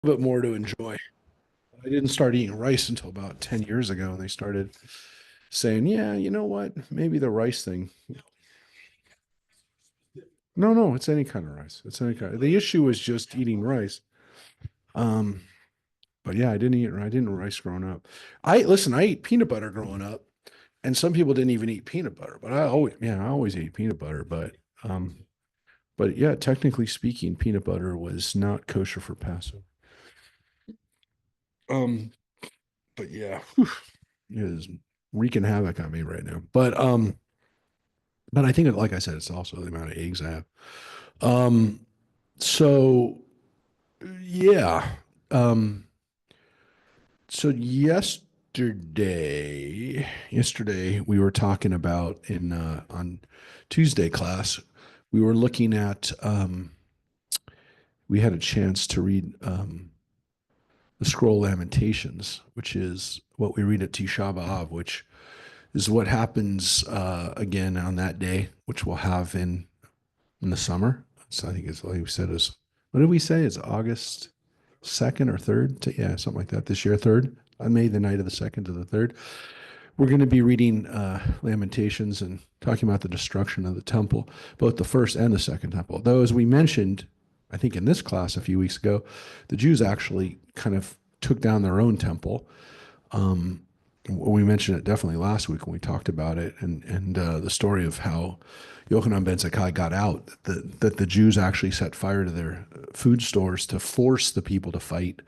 bit more to enjoy. I didn't start eating rice until about 10 years ago, and they started saying, yeah, you know what? Maybe the rice thing. No, no, it's any kind of rice. It's any kind. The issue was just eating rice. Um, but yeah, I didn't eat rice growing up. I ate peanut butter growing up, and some people didn't even eat peanut butter, but I always ate peanut butter, um, but yeah, technically speaking, peanut butter was not kosher for Passover. Um, but yeah, whew, it is wreaking havoc on me right now. But I think, like I said, it's also the amount of eggs I have. Um, so yeah. Um, so yesterday we were talking about in on Tuesday class, we were looking at we had a chance to read the scroll Lamentations, which is what we read at Tisha B'Av, which is what happens again on that day, which we'll have in the summer. So I think it's like we said is what did we say? It's August 2nd or 3rd? Yeah, something like that. This year, 3rd. On May the night of the 2nd to the 3rd. We're going to be reading Lamentations and talking about the destruction of the temple, both the first and the second temple. Though, as we mentioned, I think in this class a few weeks ago, the Jews actually kind of took down their own temple. Um, we mentioned it definitely last week when we talked about it, and the story of how Yochanan ben Zakkai got out, that the Jews actually set fire to their food stores to force the people to fight.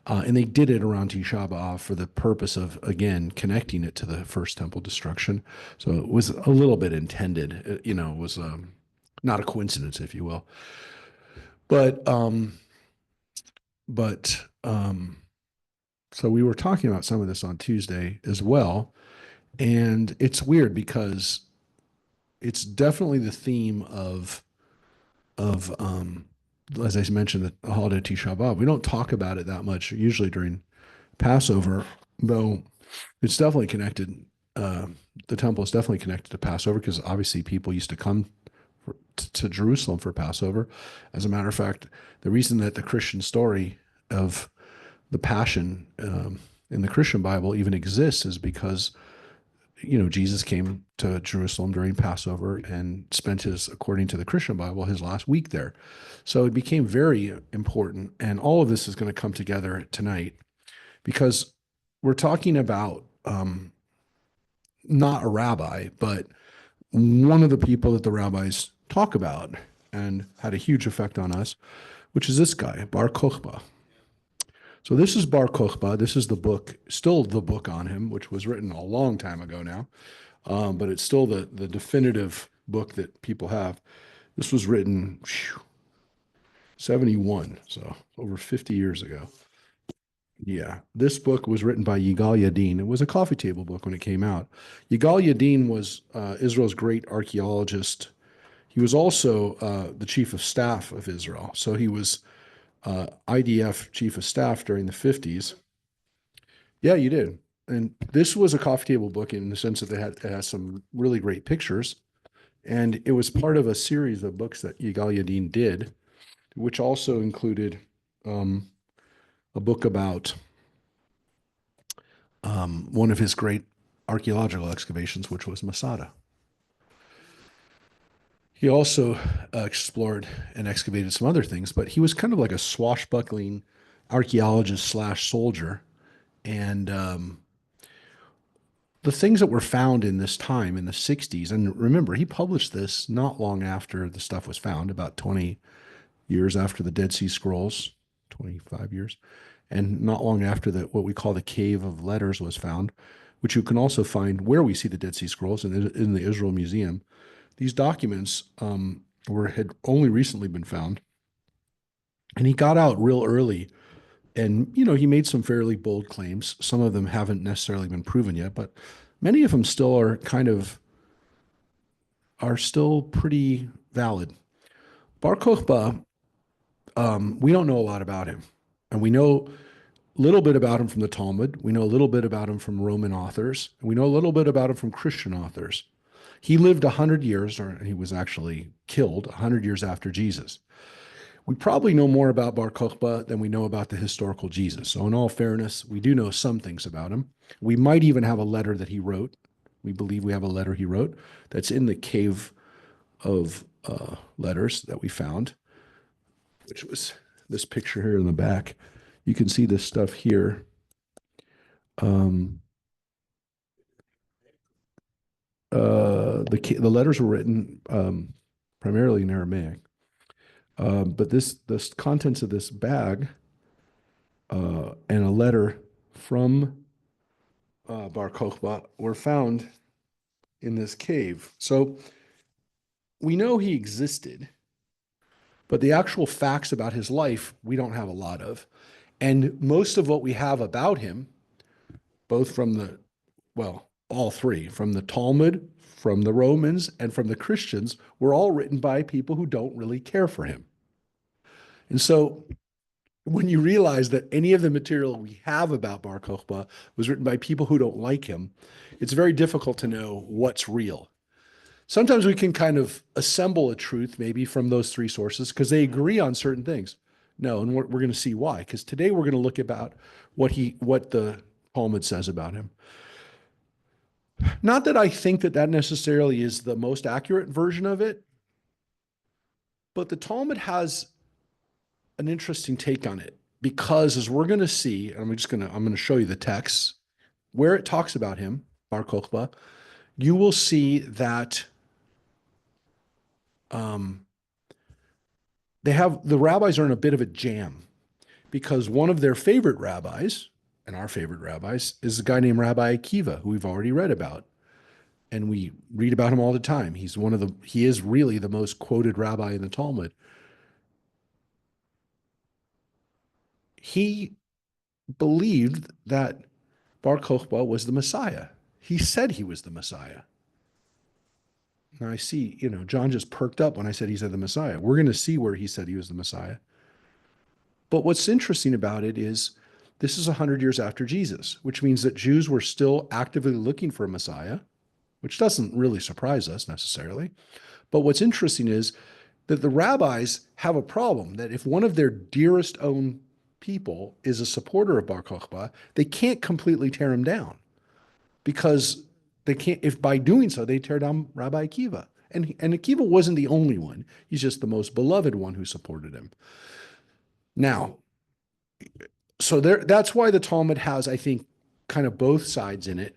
And they did it around Tisha B'Av for the purpose of, again, connecting it to the first temple destruction. So it was a little bit intended. It was not a coincidence, if you will. But but so we were talking about some of this on Tuesday as well, and it's weird because it's definitely the theme of as I mentioned, the holiday Tisha B'Av. We don't talk about it that much usually during Passover, though it's definitely connected. Uh, the temple is definitely connected to Passover because obviously people used to come to Jerusalem for Passover. As a matter of fact, the reason that the Christian story of the Passion in the Christian Bible even exists is because Jesus came to Jerusalem during Passover and spent according to the Christian Bible, his last week there. So it became very important, and all of this is going to come together tonight because we're talking about not a rabbi, but one of the people that the rabbis talk about and had a huge effect on us, which is this guy, Bar Kochba. So this is Bar Kochba. This is the book, still the book on him, which was written a long time ago now, but it's still the definitive book that people have. This was written 71, so over 50 years ago. Yeah, this book was written by Yigal Yadin. It was a coffee table book when it came out. Yigal Yadin was Israel's great archaeologist. He was also the chief of staff of Israel. So he was IDF chief of staff during the 50s. Yeah, you did. And this was a coffee table book in the sense that it has some really great pictures. And it was part of a series of books that Yigal Yadin did, which also included a book about one of his great archaeological excavations, which was Masada. He also explored and excavated some other things, but he was kind of like a swashbuckling archaeologist slash soldier. And the things that were found in this time in the 60s, and remember, he published this not long after the stuff was found, about 20 years after the Dead Sea Scrolls, 25 years, and not long after what we call the Cave of Letters was found, which you can also find where we see the Dead Sea Scrolls in the Israel Museum. These documents had only recently been found, and he got out real early. And he made some fairly bold claims. Some of them haven't necessarily been proven yet, but many of them still are still pretty valid. Bar Kokhba, we don't know a lot about him, and we know a little bit about him from the Talmud. We know a little bit about him from Roman authors. And we know a little bit about him from Christian authors. He lived 100 years, or he was actually killed 100 years after Jesus. We probably know more about Bar Kochba than we know about the historical Jesus. So, in all fairness, we do know some things about him. We might even have a letter that he wrote. We believe we have a letter he wrote that's in the cave of letters that we found, which was this picture here in the back. You can see this stuff here. Um, the letters were written primarily in Aramaic, but the contents of this bag and a letter from Bar Kokhba were found in this cave. So we know he existed, but the actual facts about his life we don't have a lot of, and most of what we have about him, both from the all three, from the Talmud, from the Romans, and from the Christians, were all written by people who don't really care for him. And so when you realize that any of the material we have about Bar Kokhba was written by people who don't like him, it's very difficult to know what's real. Sometimes we can kind of assemble a truth maybe from those three sources because they agree on certain things. No, and we're going to see why. Because today we're going to look about what the Talmud says about him. Not that I think that necessarily is the most accurate version of it, but the Talmud has an interesting take on it because, as we're going to see, and I'm going to show you the text where it talks about him, Bar Kokhba. You will see that the rabbis are in a bit of a jam because one of their favorite rabbis, and our favorite rabbis, is a guy named Rabbi Akiva, who we've already read about. And we read about him all the time. He is really the most quoted rabbi in the Talmud. He believed that Bar Kokhba was the Messiah. He said he was the Messiah. Now I see, John just perked up when I said he said the Messiah. We're going to see where he said he was the Messiah. But what's interesting about it is this is 100 years after Jesus, which means that Jews were still actively looking for a Messiah, which doesn't really surprise us necessarily. But what's interesting is that the rabbis have a problem that if one of their dearest own people is a supporter of Bar Kokhba, they can't completely tear him down because they can't, if by doing so, they tear down Rabbi Akiva. And Akiva wasn't the only one. He's just the most beloved one who supported him. Now, so that's why the Talmud has, I think, kind of both sides in it.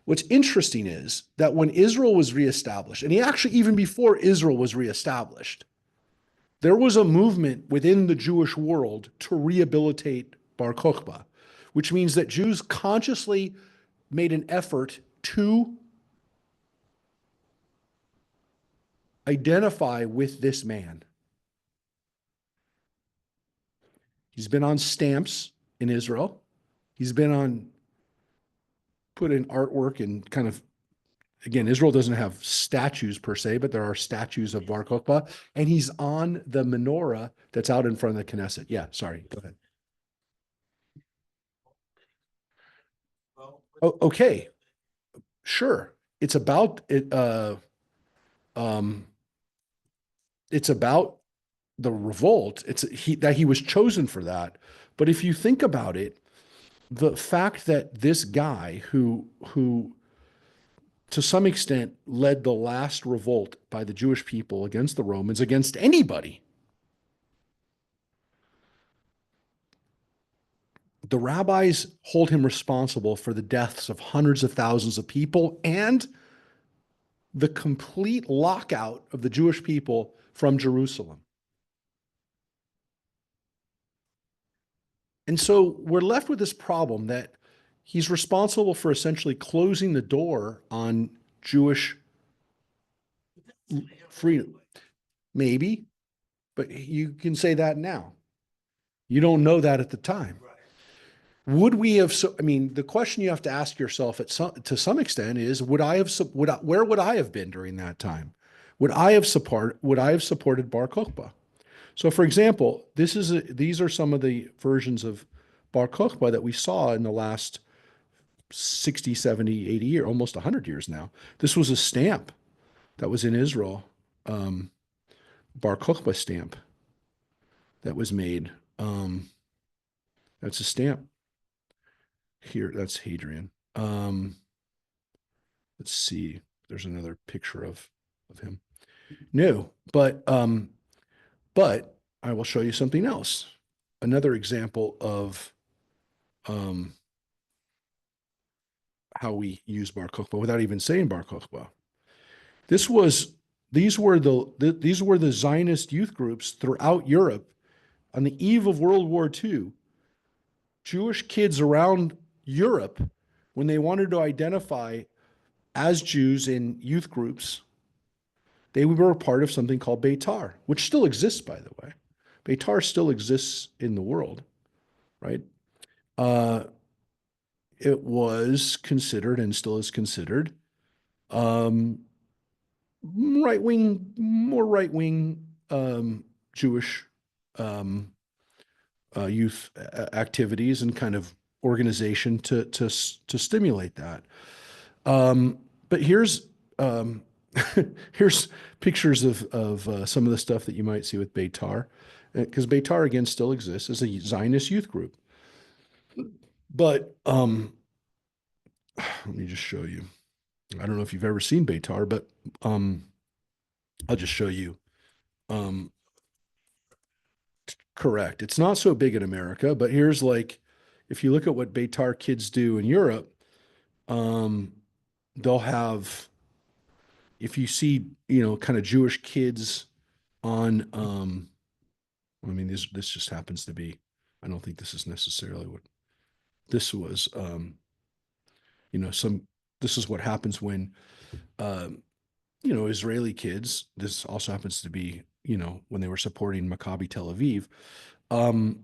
What's interesting is that when Israel was reestablished, and actually even before Israel was reestablished, there was a movement within the Jewish world to rehabilitate Bar Kokhba, which means that Jews consciously made an effort to identify with this man. He's been on stamps in Israel. He's been put in artwork and kind of, again, Israel doesn't have statues per se, but there are statues of Bar Kokhba, and he's on the menorah that's out in front of the Knesset. Yeah, sorry, go ahead. Oh, okay, sure. It's about it. Um, it's about the revolt. That he was chosen for that. But if you think about it, the fact that this guy who to some extent led the last revolt by the Jewish people against the Romans, against anybody, the rabbis hold him responsible for the deaths of hundreds of thousands of people and the complete lockout of the Jewish people from Jerusalem. And so we're left with this problem that he's responsible for essentially closing the door on Jewish freedom. Maybe, but you can say that now. You don't know that at the time. Would we have? I mean, the question you have to ask yourself to some extent is: where would I have been during that time? Would I have supported Bar Kokhba? So, for example, these are some of the versions of Bar Kokhba that we saw in the last 60, 70, 80 years, almost 100 years now. This was a stamp that was in Israel, Bar Kokhba stamp. that was made. That's a stamp here. That's Hadrian. Let's see. There's another picture of him. No, but I will show you something else. Another example of um, how we use Bar Kochba without even saying Bar Kochba. This was these were the Zionist youth groups throughout Europe on the eve of World War II. Jewish kids around Europe, when they wanted to identify as Jews in youth groups, they were a part of something called Beitar, which still exists, by the way. Beitar still exists in the world, right? Uh, it was considered and still is considered um, right wing, more right wing Jewish um, youth activities and kind of organization to stimulate that. But um, here's pictures of some of the stuff that you might see with Beitar, because Beitar again still exists as a Zionist youth group. But let me just show you. I don't know if you've ever seen Beitar, but um, I'll just show you. Um, correct. It's not so big in America, but here's like, if you look at what Beitar kids do in Europe, um, they'll have, if you see, kind of Jewish kids on, I mean, this just happens to be, I don't think this is necessarily what this was, some, this is what happens when, um, Israeli kids, this also happens to be, when they were supporting Maccabi Tel Aviv. Um,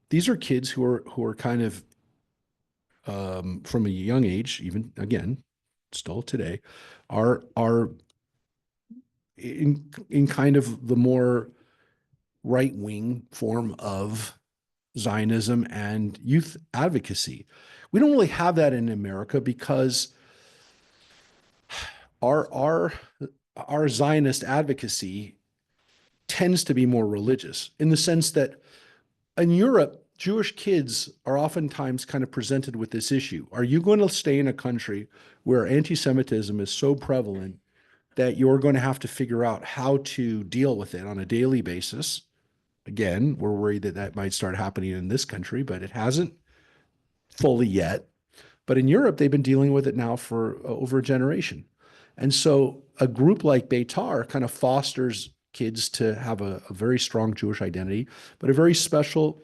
these are kids who are kind of from a young age, even again, still today, are in kind of the more right wing form of Zionism and youth advocacy. We don't really have that in America because our our Zionist advocacy tends to be more religious in the sense that in Europe, Jewish kids are oftentimes kind of presented with this issue. Are you going to stay in a country where anti-Semitism is so prevalent that you're going to have to figure out how to deal with it on a daily basis? Again, we're worried that that might start happening in this country, but it hasn't fully yet. But in Europe, they've been dealing with it now for over a generation. And so a group like Beitar kind of fosters kids to have a very strong Jewish identity, but a very special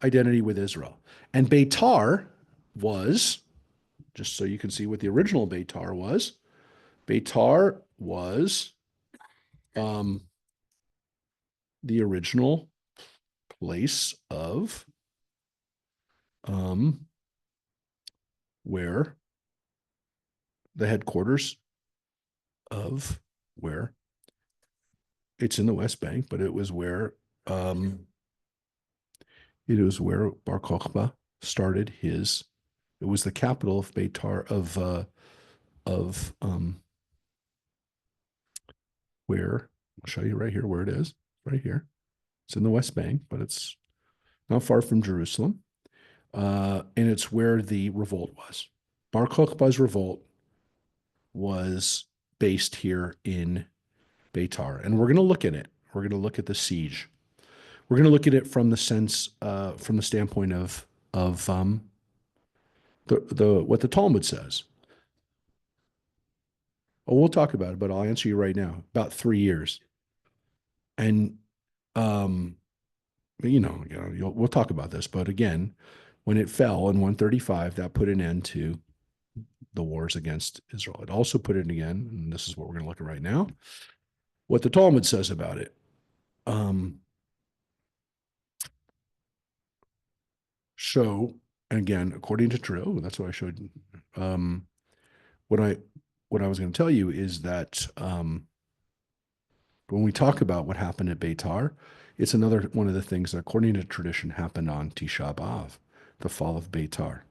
identity with Israel. And Beitar was, just so you can see what the original Beitar was um, the original place of where the headquarters of where it's in the West Bank, but it was where Bar Kochba started his. It was the capital of Beitar of where I'll show you right here where it is. Right here, it's in the West Bank, but it's not far from Jerusalem, and it's where the revolt was. Bar Kochba's revolt was based here in Beitar, and we're going to look at it. We're going to look at the siege. We're going to look at it from the standpoint of the what the Talmud says. Oh, we'll talk about it, but I'll answer you right now. About 3 years, and um, we'll talk about this. But again, when it fell in 135, that put an end to the wars against Israel. It also put it again, and this is what we're going to look at right now. What the Talmud says about it. So, and again, according to Trill, that's what I showed. What I was going to tell you is that when we talk about what happened at Beitar, it's another one of the things that, according to tradition, happened on Tisha B'Av, the fall of Beitar.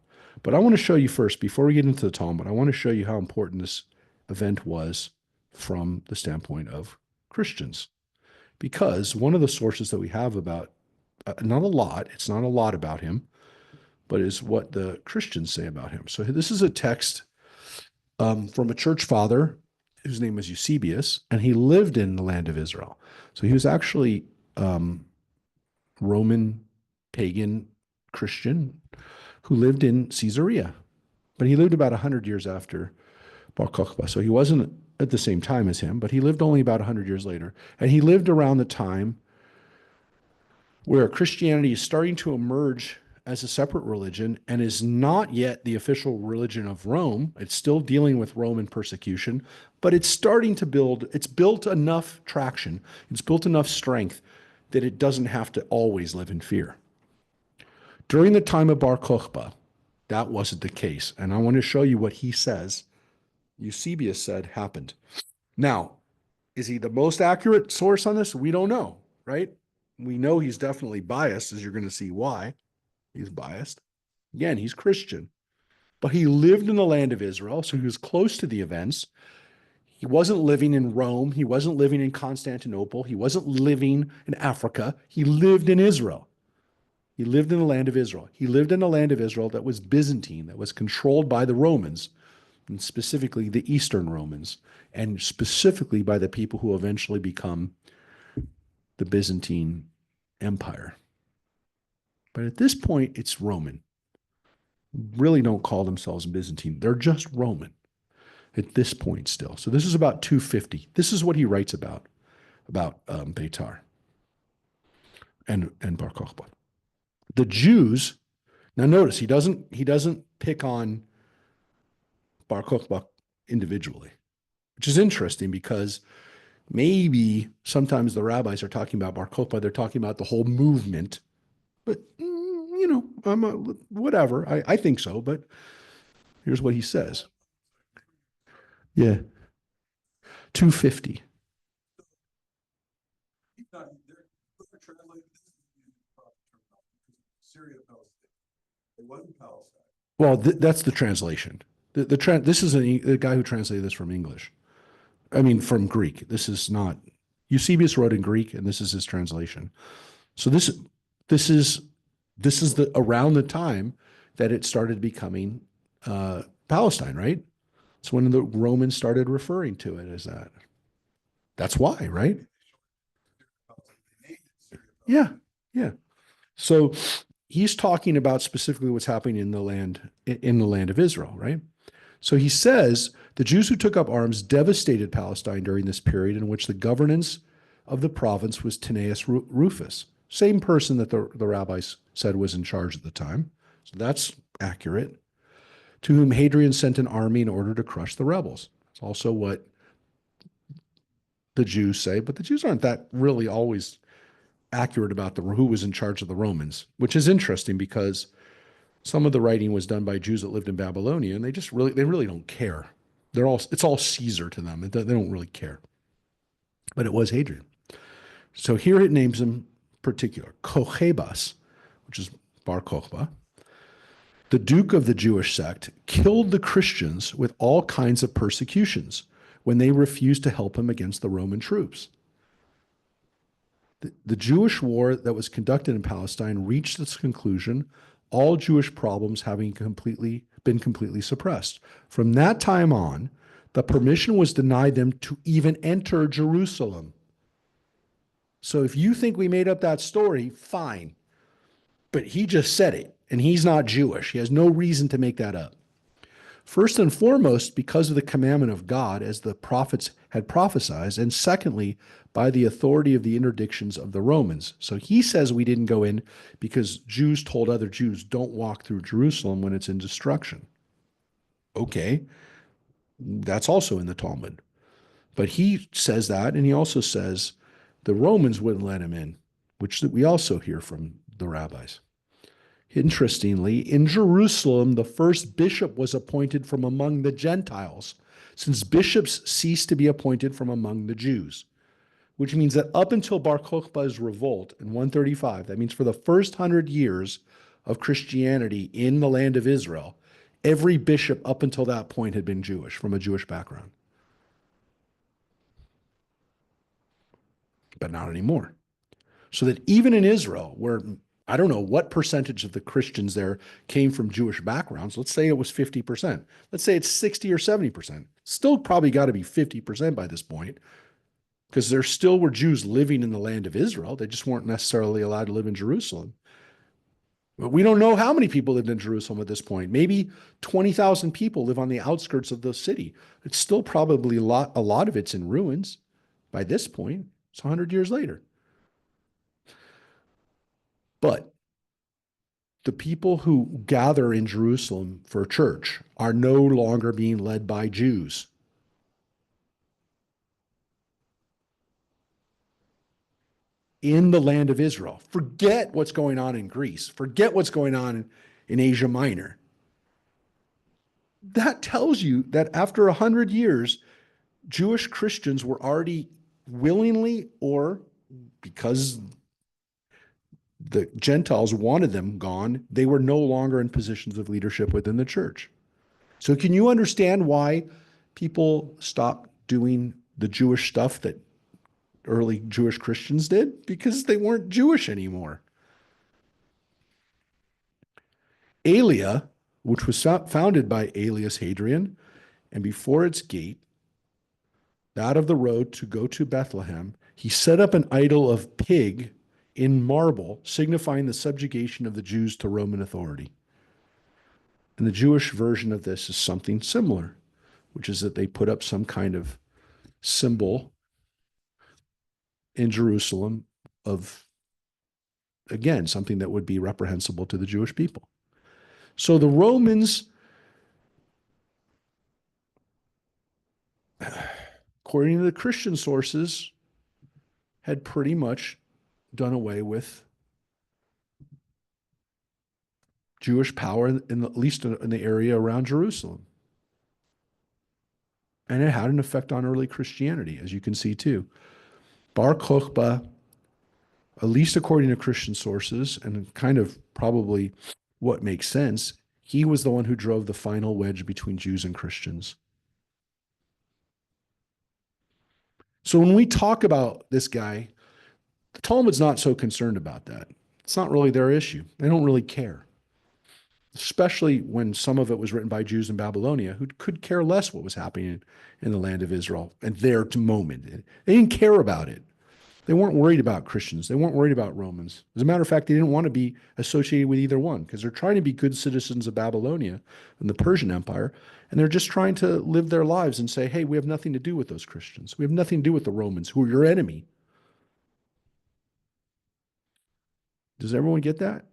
But I want to show you first, before we get into the Talmud, I want to show you how important this event was from the standpoint of Christians. because one of the sources that we have about, not a lot, it's not a lot about him, but is what the Christians say about him. So this is a text from a church father whose name was Eusebius, and he lived in the land of Israel. So he was actually Roman pagan Christian who lived in Caesarea, but he lived about 100 years after Bar Kochba. So he wasn't at the same time as him, but he lived only about 100 years later. And he lived around the time where Christianity is starting to emerge as a separate religion and is not yet the official religion of Rome. It's still dealing with Roman persecution, but it's starting to build, it's built enough traction, it's built enough strength that it doesn't have to always live in fear. During the time of Bar Kochba, that wasn't the case. And I want to show you what he says, Eusebius said happened. Now, is he the most accurate source on this? We don't know, right? We know he's definitely biased, as you're going to see why he's biased. Again, he's Christian, but he lived in the land of Israel, so he was close to the events. He wasn't living in Rome. He wasn't living in Constantinople. He wasn't living in Africa. He lived in Israel. He lived in the land of Israel. He lived in a land of Israel that was Byzantine, that was controlled by the Romans, and specifically the Eastern Romans, and specifically by the people who eventually become the Byzantine Empire. But at this point, it's Roman. Really don't call themselves Byzantine. They're just Roman at this point still. So this is about 250. This is what he writes about Beitar and Bar Kokhba. The Jews, now notice he doesn't pick on Bar Kokhba individually, which is interesting because maybe sometimes the rabbis are talking about Bar Kokhba, they're talking about the whole movement, but whatever. I think so, but here's what he says. Yeah, 250. Well, that's the translation. This is a guy who translated this from English. I mean, from Greek. This is not. Eusebius wrote in Greek, and this is his translation. So this is the around the time that it started becoming Palestine, right? It's when the Romans started referring to it as that. That's why, right? Yeah, yeah. So he's talking about specifically what's happening in the land of Israel, right? So he says the Jews who took up arms devastated Palestine during this period in which the governance of the province was Tineius Rufus, same person that the rabbis said was in charge at the time. So that's accurate. To whom Hadrian sent an army in order to crush the rebels. It's also what the Jews say, but the Jews aren't that really always accurate about who was in charge of the Romans, which is interesting because some of the writing was done by Jews that lived in Babylonia, and they really don't care. It's all Caesar to them. They don't really care. But it was Hadrian. So here it names him particular, Kochebas, which is Bar Kochba, the duke of the Jewish sect, killed the Christians with all kinds of persecutions when they refused to help him against the Roman troops. The Jewish war that was conducted in Palestine reached its conclusion, all Jewish problems having been completely suppressed. From that time on, the permission was denied them to even enter Jerusalem. So if you think we made up that story, fine. But he just said it, and he's not Jewish. He has no reason to make that up. First and foremost, because of the commandment of God, as the prophets had prophesied, and secondly, by the authority of the interdictions of the Romans. So he says we didn't go in because Jews told other Jews, don't walk through Jerusalem when it's in destruction. Okay, that's also in the Talmud. But he says that, and he also says the Romans wouldn't let him in, which we also hear from the rabbis. Interestingly, in Jerusalem, the first bishop was appointed from among the Gentiles, since bishops ceased to be appointed from among the Jews, which means that up until Bar Kokhba's revolt in 135, that means for the first 100 years of Christianity in the land of Israel, every bishop up until that point had been Jewish, from a Jewish background. but not anymore. So that even in Israel, where I don't know what percentage of the Christians there came from Jewish backgrounds, let's say it was 50%. Let's say it's 60 or 70%. Still probably got to be 50% by this point, because there still were Jews living in the land of Israel. They just weren't necessarily allowed to live in Jerusalem. But we don't know how many people lived in Jerusalem at this point. Maybe 20,000 people live on the outskirts of the city. It's still probably a lot of it's in ruins by this point. It's 100 years later. But the people who gather in Jerusalem for church are no longer being led by Jews. In the land of Israel. Forget what's going on in Greece. Forget what's going on in Asia Minor. That tells you that after 100 years, Jewish Christians were already willingly or because the Gentiles wanted them gone, they were no longer in positions of leadership within the church. So can you understand why people stopped doing the Jewish stuff that early Jewish Christians did? Because they weren't Jewish anymore. Aelia, which was founded by Aelius Hadrian, and before its gate, out of the road to go to Bethlehem, he set up an idol of pig in marble, signifying the subjugation of the Jews to Roman authority. And the Jewish version of this is something similar, which is that they put up some kind of symbol in Jerusalem of, again, something that would be reprehensible to the Jewish people. So the Romans, according to the Christian sources, had pretty much done away with Jewish power, at least in the area around Jerusalem. And it had an effect on early Christianity, as you can see too. Bar Kochba, at least according to Christian sources, and kind of probably what makes sense, he was the one who drove the final wedge between Jews and Christians. So when we talk about this guy, the Talmud's not so concerned about that. It's not really their issue. They don't really care, especially when some of it was written by Jews in Babylonia who could care less what was happening in the land of Israel at their moment. They didn't care about it. They weren't worried about Christians. They weren't worried about Romans. As a matter of fact, they didn't want to be associated with either one because they're trying to be good citizens of Babylonia and the Persian Empire, and they're just trying to live their lives and say, hey, we have nothing to do with those Christians. We have nothing to do with the Romans, who are your enemy. Does everyone get that?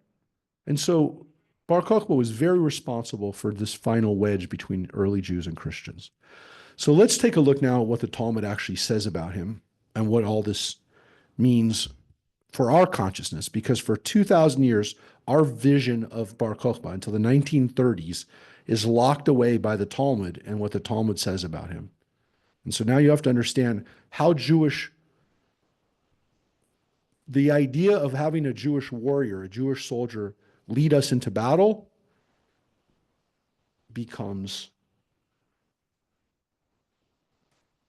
And so Bar Kokhba was very responsible for this final wedge between early Jews and Christians. So let's take a look now at what the Talmud actually says about him and what all this means for our consciousness, because for 2,000 years, our vision of Bar Kokhba until the 1930s is locked away by the Talmud and what the Talmud says about him. And so now you have to understand how Jewish, the idea of having a Jewish warrior, a Jewish soldier lead us into battle becomes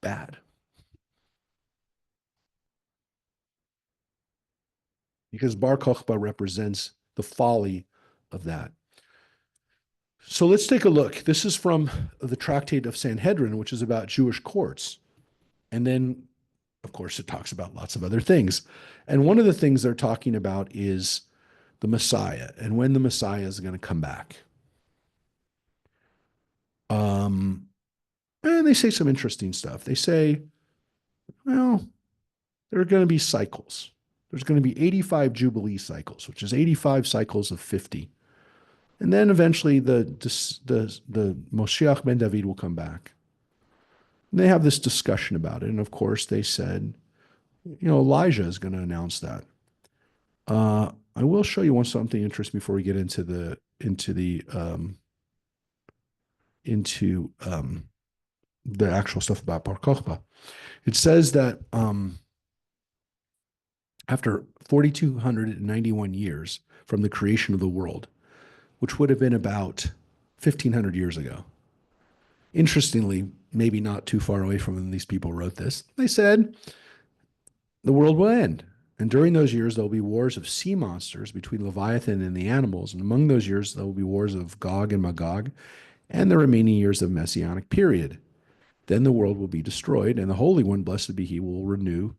bad. Because Bar Kokhba represents the folly of that. So let's take a look. This is from the Tractate of Sanhedrin, which is about Jewish courts. And then, of course, it talks about lots of other things. And one of the things they're talking about is the Messiah and when the Messiah is going to come back. And they say some interesting stuff. They say, well, there are going to be cycles. There's going to be 85 Jubilee cycles, which is 85 cycles of 50. And then eventually the Moshiach ben David will come back. And they have this discussion about it. And of course, they said, Elijah is going to announce that. I will show you something interesting before we get into the actual stuff about Bar Kokhba. It says that after 4,291 years from the creation of the world, which would have been about 1,500 years ago. Interestingly, maybe not too far away from when these people wrote this, they said the world will end. And during those years, there will be wars of sea monsters between Leviathan and the animals. And among those years, there will be wars of Gog and Magog and the remaining years of Messianic period. Then the world will be destroyed, and the Holy One, blessed be he, will renew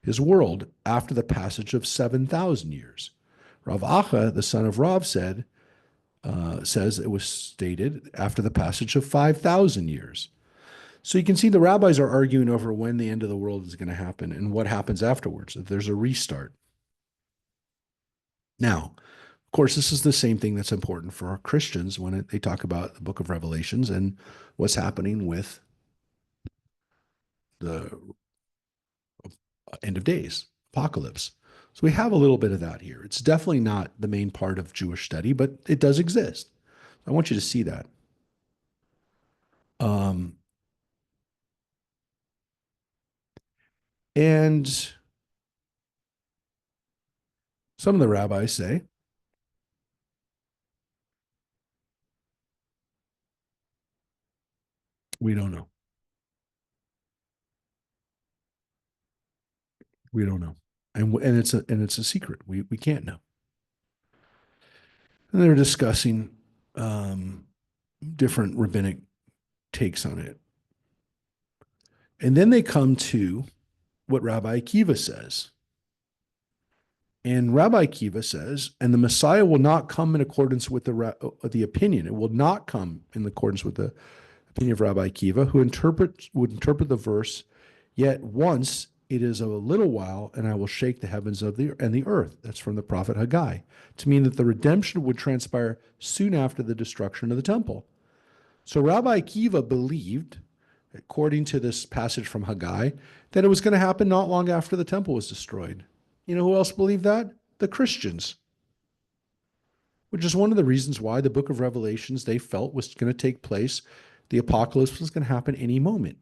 his world after the passage of 7,000 years. Rav Acha, the son of Rav, says it was stated after the passage of 5,000 years. So you can see the rabbis are arguing over when the end of the world is going to happen and what happens afterwards, if there's a restart. Now, of course, this is the same thing that's important for Christians when they talk about the book of Revelations and what's happening with the end of days, apocalypse. So we have a little bit of that here. It's definitely not the main part of Jewish study, but it does exist. I want you to see that. And some of the rabbis say, we don't know. We don't know. And it's a secret. We can't know. And they're discussing different rabbinic takes on it. And then they come to what Rabbi Akiva says. And Rabbi Akiva says, and the Messiah will not come in accordance with the opinion. It will not come in accordance with the opinion of Rabbi Akiva, who would interpret the verse, yet once it is a little while, and I will shake the heavens and the earth. That's from the prophet Haggai, to mean that the redemption would transpire soon after the destruction of the temple. So Rabbi Akiva believed, according to this passage from Haggai, that it was going to happen not long after the temple was destroyed. You know who else believed that? The Christians, which is one of the reasons why the book of Revelations they felt was going to take place. The apocalypse was going to happen any moment.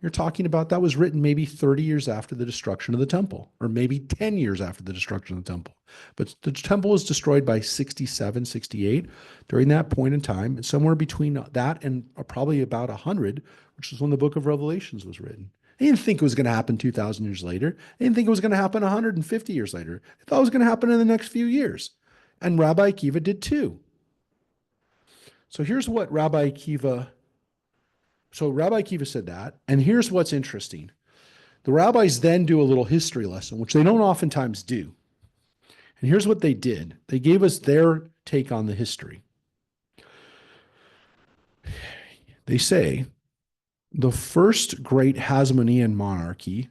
You're talking about that was written maybe 30 years after the destruction of the temple, or maybe 10 years after the destruction of the temple. But the temple was destroyed by 67, 68. During that point in time, somewhere between that and probably about 100, which is when the book of Revelations was written. They didn't think it was going to happen 2,000 years later. They didn't think it was going to happen 150 years later. They thought it was going to happen in the next few years. And Rabbi Akiva did too. So here's what Rabbi Akiva said that. And here's what's interesting. The rabbis then do a little history lesson, which they don't oftentimes do. And here's what they did. They gave us their take on the history. They say, the first great Hasmonean monarchy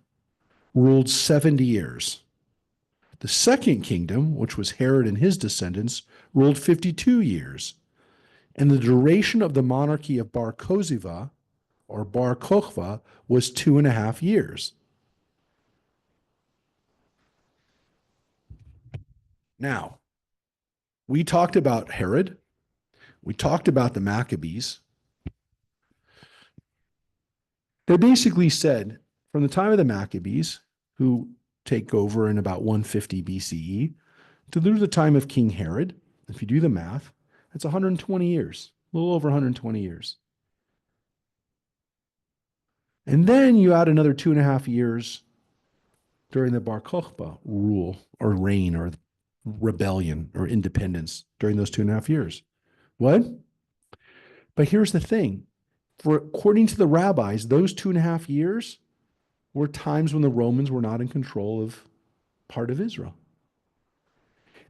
ruled 70 years. The second kingdom, which was Herod and his descendants, ruled 52 years. And the duration of the monarchy of Bar Koziva, or Bar Kochba, was 2.5 years. Now, we talked about Herod. We talked about the Maccabees. They basically said, from the time of the Maccabees, who take over in about 150 BCE, to the time of King Herod, if you do the math, it's 120 years, a little over 120 years. And then you add another 2.5 years during the Bar Kochba rule or reign or rebellion or independence during those 2.5 years. What? But here's the thing. According to the rabbis, those 2.5 years were times when the Romans were not in control of part of Israel.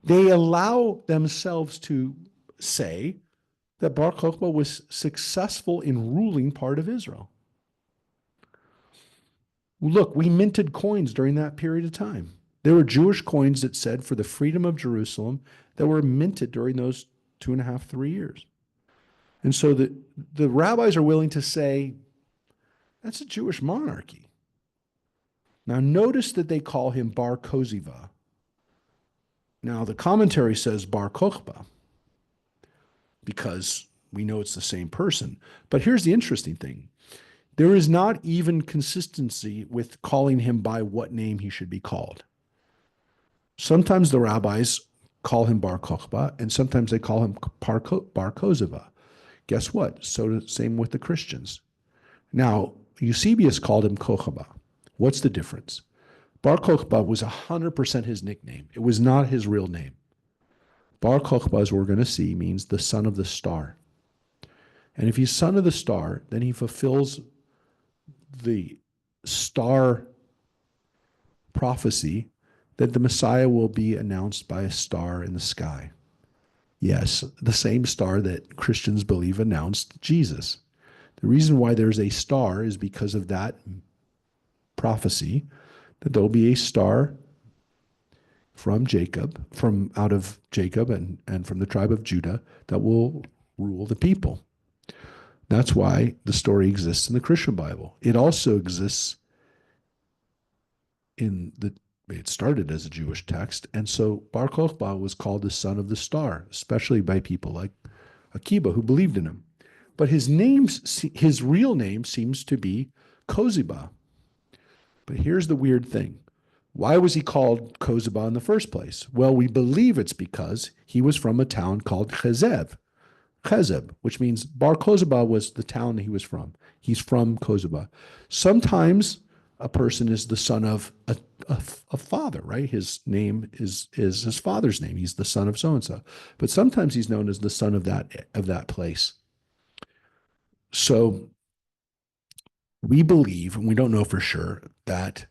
They allow themselves to say that Bar Kochba was successful in ruling part of Israel. Look, we minted coins during that period of time. There were Jewish coins that said for the freedom of Jerusalem that were minted during those 2.5, 3 years. And so the rabbis are willing to say that's a Jewish monarchy. Now notice that they call him Bar Koziva. Now the commentary says Bar Kochba because we know it's the same person. But here's the interesting thing. There is not even consistency with calling him by what name he should be called. Sometimes the rabbis call him Bar Kochba, and sometimes they call him Bar Koziva. Guess what? So same with the Christians. Now, Eusebius called him Kochba. What's the difference? Bar Kochba was 100% his nickname. It was not his real name. Bar Kochba, as we're going to see, means the son of the star. And if he's son of the star, then he fulfills the star prophecy that the Messiah will be announced by a star in the sky. Yes, the same star that Christians believe announced Jesus. The reason why there's a star is because of that prophecy that there'll be a star from Jacob, from out of Jacob and from the tribe of Judah that will rule the people. That's why the story exists in the Christian Bible. It also exists it started as a Jewish text, and so Bar Kochba was called the son of the star, especially by people like Akiba who believed in him. But his real name seems to be Koziba. But here's the weird thing. Why was he called Koziba in the first place? Well, we believe it's because he was from a town called Chezeb, which means Bar Koziba was the town he was from. He's from Koziba. Sometimes a person is the son of a father, right? His name is his father's name. He's the son of so-and-so. But sometimes he's known as the son of that place. So we believe, and we don't know for sure, that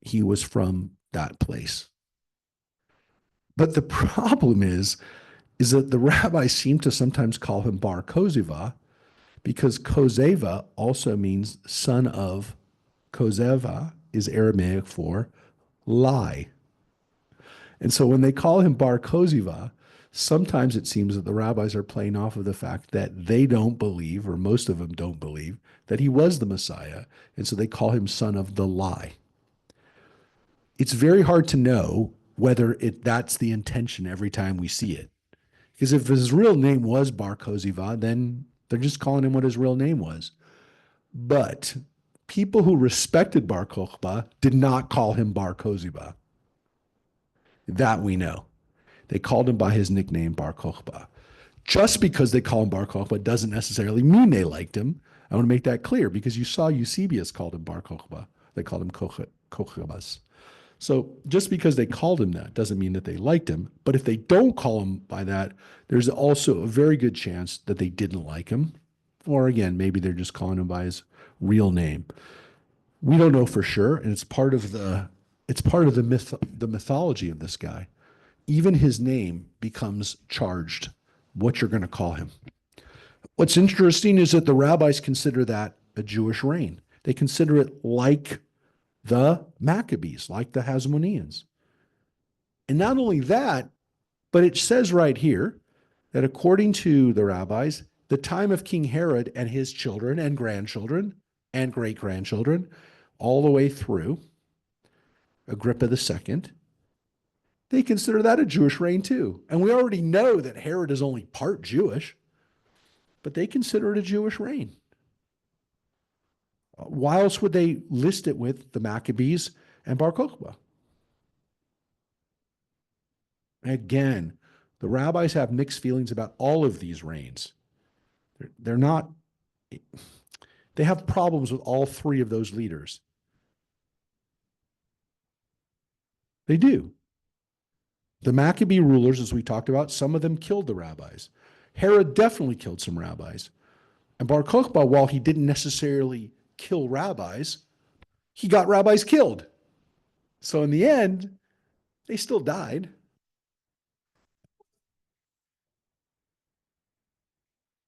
he was from that place. But the problem is that the rabbis seem to sometimes call him Bar Koziva, because Kozeva also means son of. Kozeva is Aramaic for lie. And so when they call him Bar Koziva, sometimes it seems that the rabbis are playing off of the fact that they don't believe, or most of them don't believe, that he was the Messiah. And so they call him son of the lie. It's very hard to know whether that's the intention every time we see it. Because if his real name was Bar Koziva, then they're just calling him what his real name was. But people who respected Bar Kochba did not call him Bar Koziba. That we know. They called him by his nickname, Bar Kochba. Just because they call him Bar Kochba doesn't necessarily mean they liked him. I want to make that clear because you saw Eusebius called him Bar Kochba. They called him Kochbas. So just because they called him that doesn't mean that they liked him. But if they don't call him by that, there's also a very good chance that they didn't like him. Or again, maybe they're just calling him by his real name. We don't know for sure, and it's part of the mythology of this guy. Even his name becomes charged, what you're going to call him. What's interesting is that the rabbis consider that a Jewish reign. They consider it like the Maccabees, like the Hasmoneans. And not only that, but it says right here that according to the rabbis, the time of King Herod and his children and grandchildren and great-grandchildren, all the way through Agrippa II, they consider that a Jewish reign too. And we already know that Herod is only part Jewish, but they consider it a Jewish reign. Why else would they list it with the Maccabees and Bar Kochba? Again, the rabbis have mixed feelings about all of these reigns. They're not, they have problems with all three of those leaders. They do. The Maccabee rulers, as we talked about, some of them killed the rabbis. Herod definitely killed some rabbis. And Bar Kochba, while he didn't necessarily kill rabbis, he got rabbis killed. So in the end, they still died.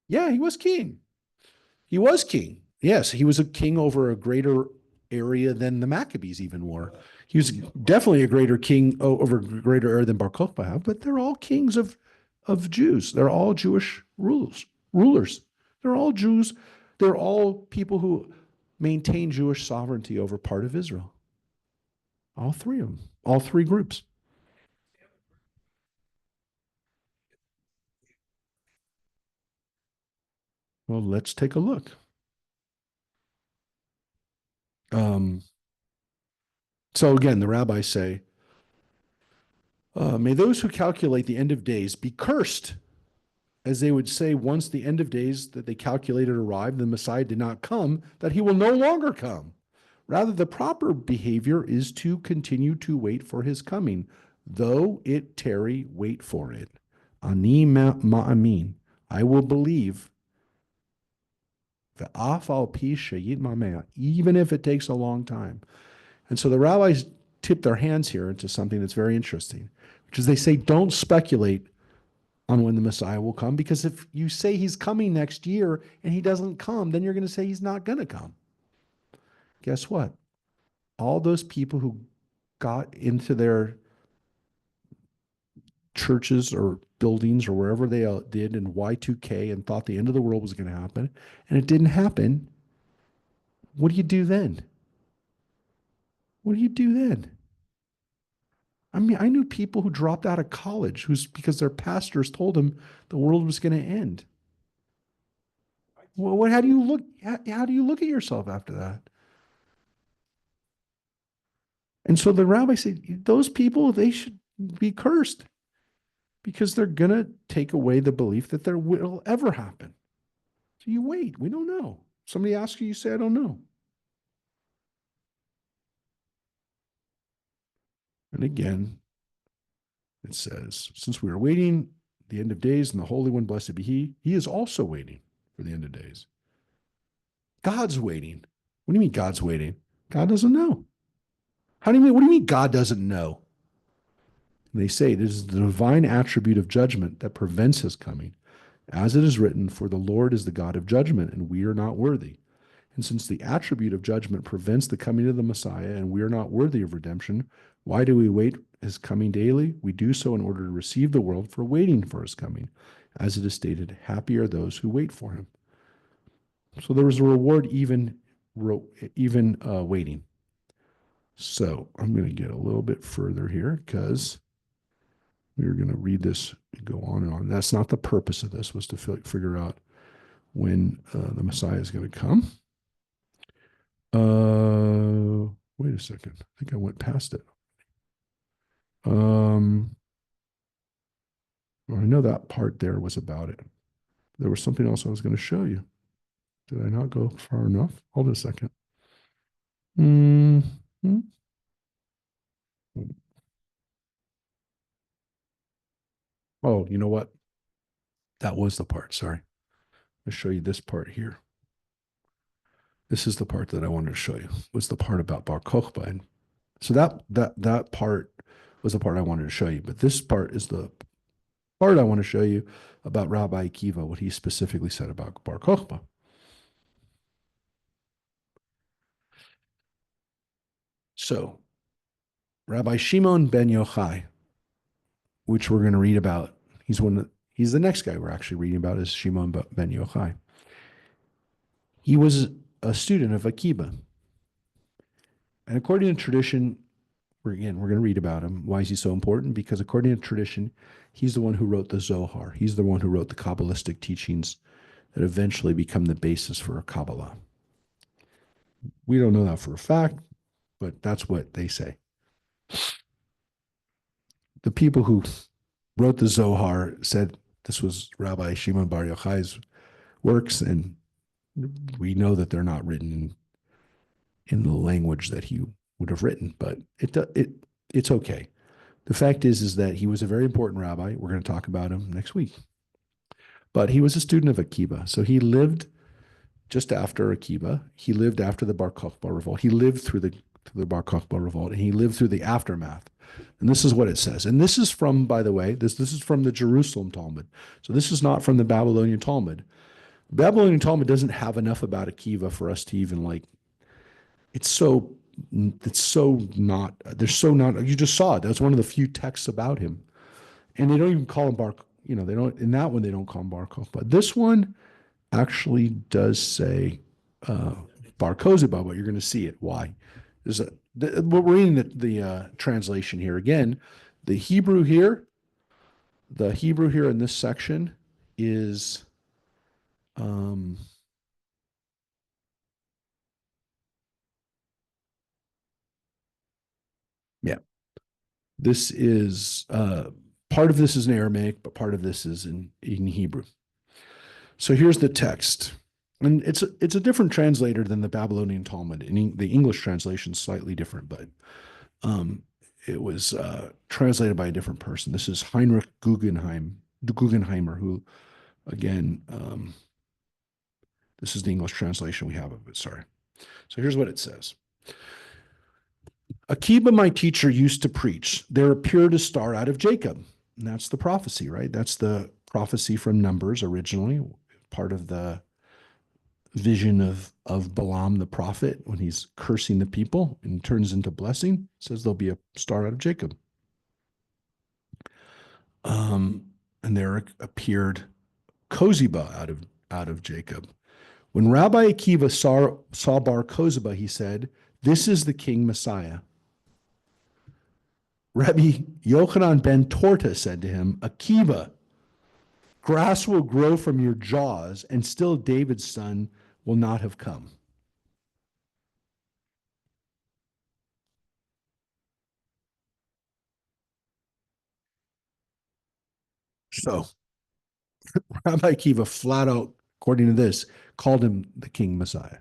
Yeah, he was king. He was king. Yes, he was a king over a greater area than the Maccabees even were. He was definitely a greater king over a greater area than Bar Kokhba, but they're all kings of Jews. They're all Jewish rulers. They're all Jews. They're all people who maintain Jewish sovereignty over part of Israel. All three of them, all three groups. Well, let's take a look. Um, so again, the rabbis say, may those who calculate the end of days be cursed, as they would say once the end of days that they calculated arrived, the Messiah did not come, that he will no longer come. Rather, the proper behavior is to continue to wait for his coming. Though it tarry, wait for it. Ani ma'amin. I will believe. Even if it takes a long time. And so the rabbis tip their hands here into something that's very interesting, which is they say, don't speculate on when the Messiah will come, because if you say he's coming next year and he doesn't come, then you're going to say he's not going to come. Guess what? All those people who got into their churches or buildings or wherever they did in Y2K and thought the end of the world was going to happen, and it didn't happen, what do you do then? What do you do then? I mean, I knew people who dropped out of college who's because their pastors told them the world was going to end. Well, how do you look? How do you look at yourself after that? And so the rabbi said, those people, they should be cursed because they're going to take away the belief that there will ever happen. So you wait. We don't know. Somebody asks you, you say, I don't know. And again, it says, since we are waiting the end of days and the Holy One, blessed be he is also waiting for the end of days. God's waiting. What do you mean God's waiting? God doesn't know. What do you mean God doesn't know? And they say it is the divine attribute of judgment that prevents his coming. As it is written, for the Lord is the God of judgment, and we are not worthy. And since the attribute of judgment prevents the coming of the Messiah, and we are not worthy of redemption, why do we wait his coming daily? We do so in order to receive the world for waiting for his coming. As it is stated, happy are those who wait for him. So there was a reward even waiting. So I'm going to get a little bit further here because we're going to read this and go on and on. That's not the purpose of this, was to figure out when the Messiah is going to come. Wait a second. I think I went past it. Well, I know that part there was about it. There was something else I was going to show you. Did I not go far enough? Hold on a second. Mm-hmm. Oh, you know what? That was the part. Sorry. I'll show you this part here. This is the part that I wanted to show you. Was the part about Bar Kochba. And so that part was the part I wanted to show you. But this part is the part I want to show you about Rabbi Akiva, what he specifically said about Bar Kochba. So, Rabbi Shimon ben Yochai, which we're going to read about, he's the next guy we're actually reading about is Shimon ben Yochai. He was a student of Akiva. And according to tradition, we're going to read about him. Why is he so important? Because according to tradition, he's the one who wrote the Zohar. He's the one who wrote the Kabbalistic teachings that eventually become the basis for a Kabbalah. We don't know that for a fact, but that's what they say. The people who wrote the Zohar said this was Rabbi Shimon bar Yochai's works, and we know that they're not written in the language that he would have written, but it's okay. The fact is that he was a very important rabbi. We're going to talk about him next week. But he was a student of Akiba, so he lived just after Akiba. He lived after the Bar Kochba revolt. He lived through the Bar Kochba revolt, and he lived through the aftermath. And this is what it says. And this is from, by the way, this is from the Jerusalem Talmud. So this is not from the Babylonian Talmud. The Babylonian Talmud doesn't have enough about Akiva for us to even like. It's so not. There's so not. You just saw it. That's one of the few texts about him, and they don't even call him Bar. You know, they don't in that one. They don't call him Bar Kochba. But this one actually does say Bar Kochba, but you're going to see it. Why? We're reading the translation here again. The Hebrew here in this section is yeah. This is part of this is in Aramaic, but part of this is in Hebrew. So here's the text. And it's a different translator than the Babylonian Talmud. The English translation is slightly different, but um, it was translated by a different person. This is Heinrich Guggenheimer, who again, this is the English translation we have of it. Sorry. So here's what it says. Akiba, my teacher, used to preach, there appeared a star out of Jacob. And that's the prophecy, right? That's the prophecy from Numbers originally, part of the vision of Balaam the prophet when he's cursing the people and turns into blessing. It says there'll be a star out of Jacob. And there appeared Kochba out of Jacob. When Rabbi Akiva saw Bar Kochba, he said, "This is the King Messiah." Rabbi Yochanan ben Torta said to him, "Akiva, grass will grow from your jaws, and still David's son will not have come." So Rabbi Akiva flat out, according to this, called him the King Messiah.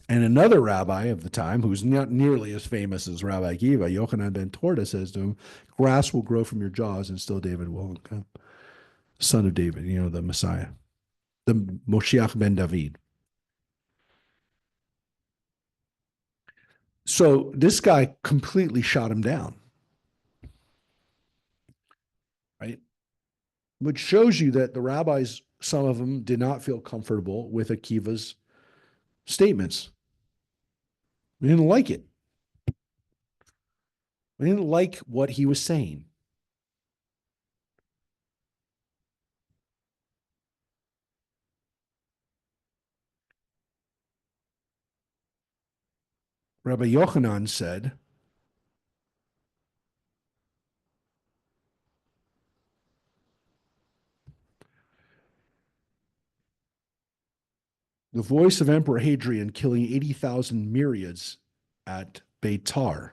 And another rabbi of the time, who's not nearly as famous as Rabbi Akiva, Yochanan ben Torda, says to him, "Grass will grow from your jaws, and still David will come." Son of David, the Messiah, the Moshiach ben David. So this guy completely shot him down, right? Which shows you that the rabbis, some of them, did not feel comfortable with Akiva's statements. They didn't like it. They didn't like what he was saying. Rabbi Yochanan said, the voice of Emperor Hadrian killing 80,000 myriads at Beitar.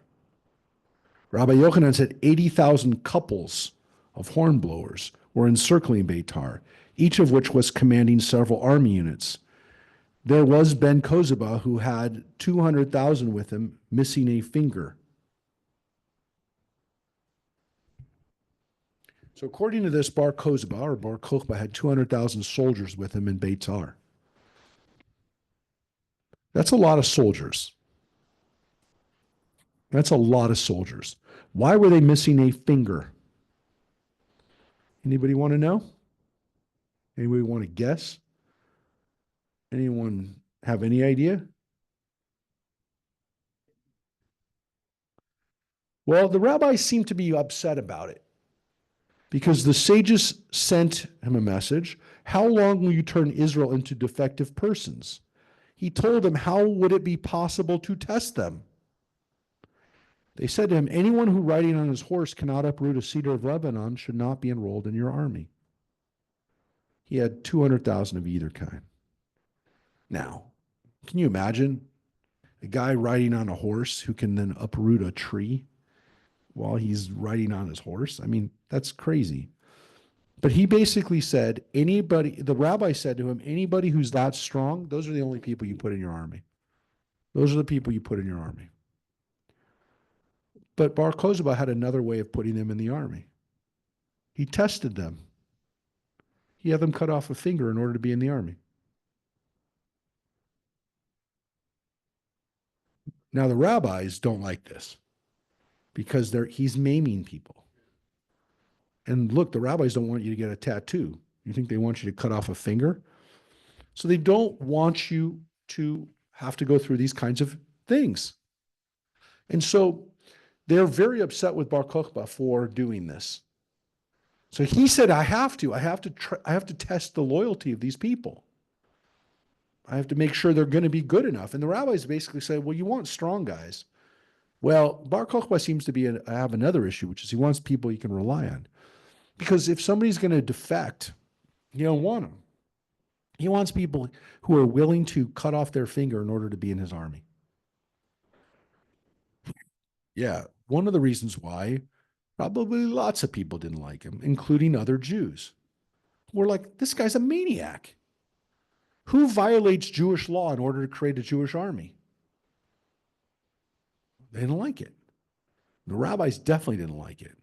Rabbi Yochanan said 80,000 couples of hornblowers were encircling Beitar, each of which was commanding several army units. There was Ben Kochba, who had 200,000 with him, missing a finger. So according to this, Bar Kochba had 200,000 soldiers with him in Beitar. That's a lot of soldiers. That's a lot of soldiers. Why were they missing a finger? Anybody want to know? Anybody want to guess? Anyone have any idea? Well, the rabbis seem to be upset about it because the sages sent him a message. How long will you turn Israel into defective persons? He told them, how would it be possible to test them? They said to him, anyone who riding on his horse cannot uproot a cedar of Lebanon should not be enrolled in your army. He had 200,000 of either kind. Now, can you imagine a guy riding on a horse who can then uproot a tree while he's riding on his horse? I mean, that's crazy. But he basically said, the rabbi said to him, anybody who's that strong, those are the only people you put in your army. Those are the people you put in your army. But Bar Kochba had another way of putting them in the army. He tested them. He had them cut off a finger in order to be in the army. Now, the rabbis don't like this because he's maiming people. And look, the rabbis don't want you to get a tattoo. You think they want you to cut off a finger? So they don't want you to have to go through these kinds of things. And so they're very upset with Bar Kochba for doing this. So he said, I have to test the loyalty of these people. I have to make sure they're going to be good enough. And the rabbis basically say, well, you want strong guys. Well, Bar Kochba seems to have another issue, which is he wants people you can rely on. Because if somebody's going to defect, you don't want them. He wants people who are willing to cut off their finger in order to be in his army. Yeah, one of the reasons why probably lots of people didn't like him, including other Jews, were like, this guy's a maniac. Who violates Jewish law in order to create a Jewish army? They didn't like it. The rabbis definitely didn't like it.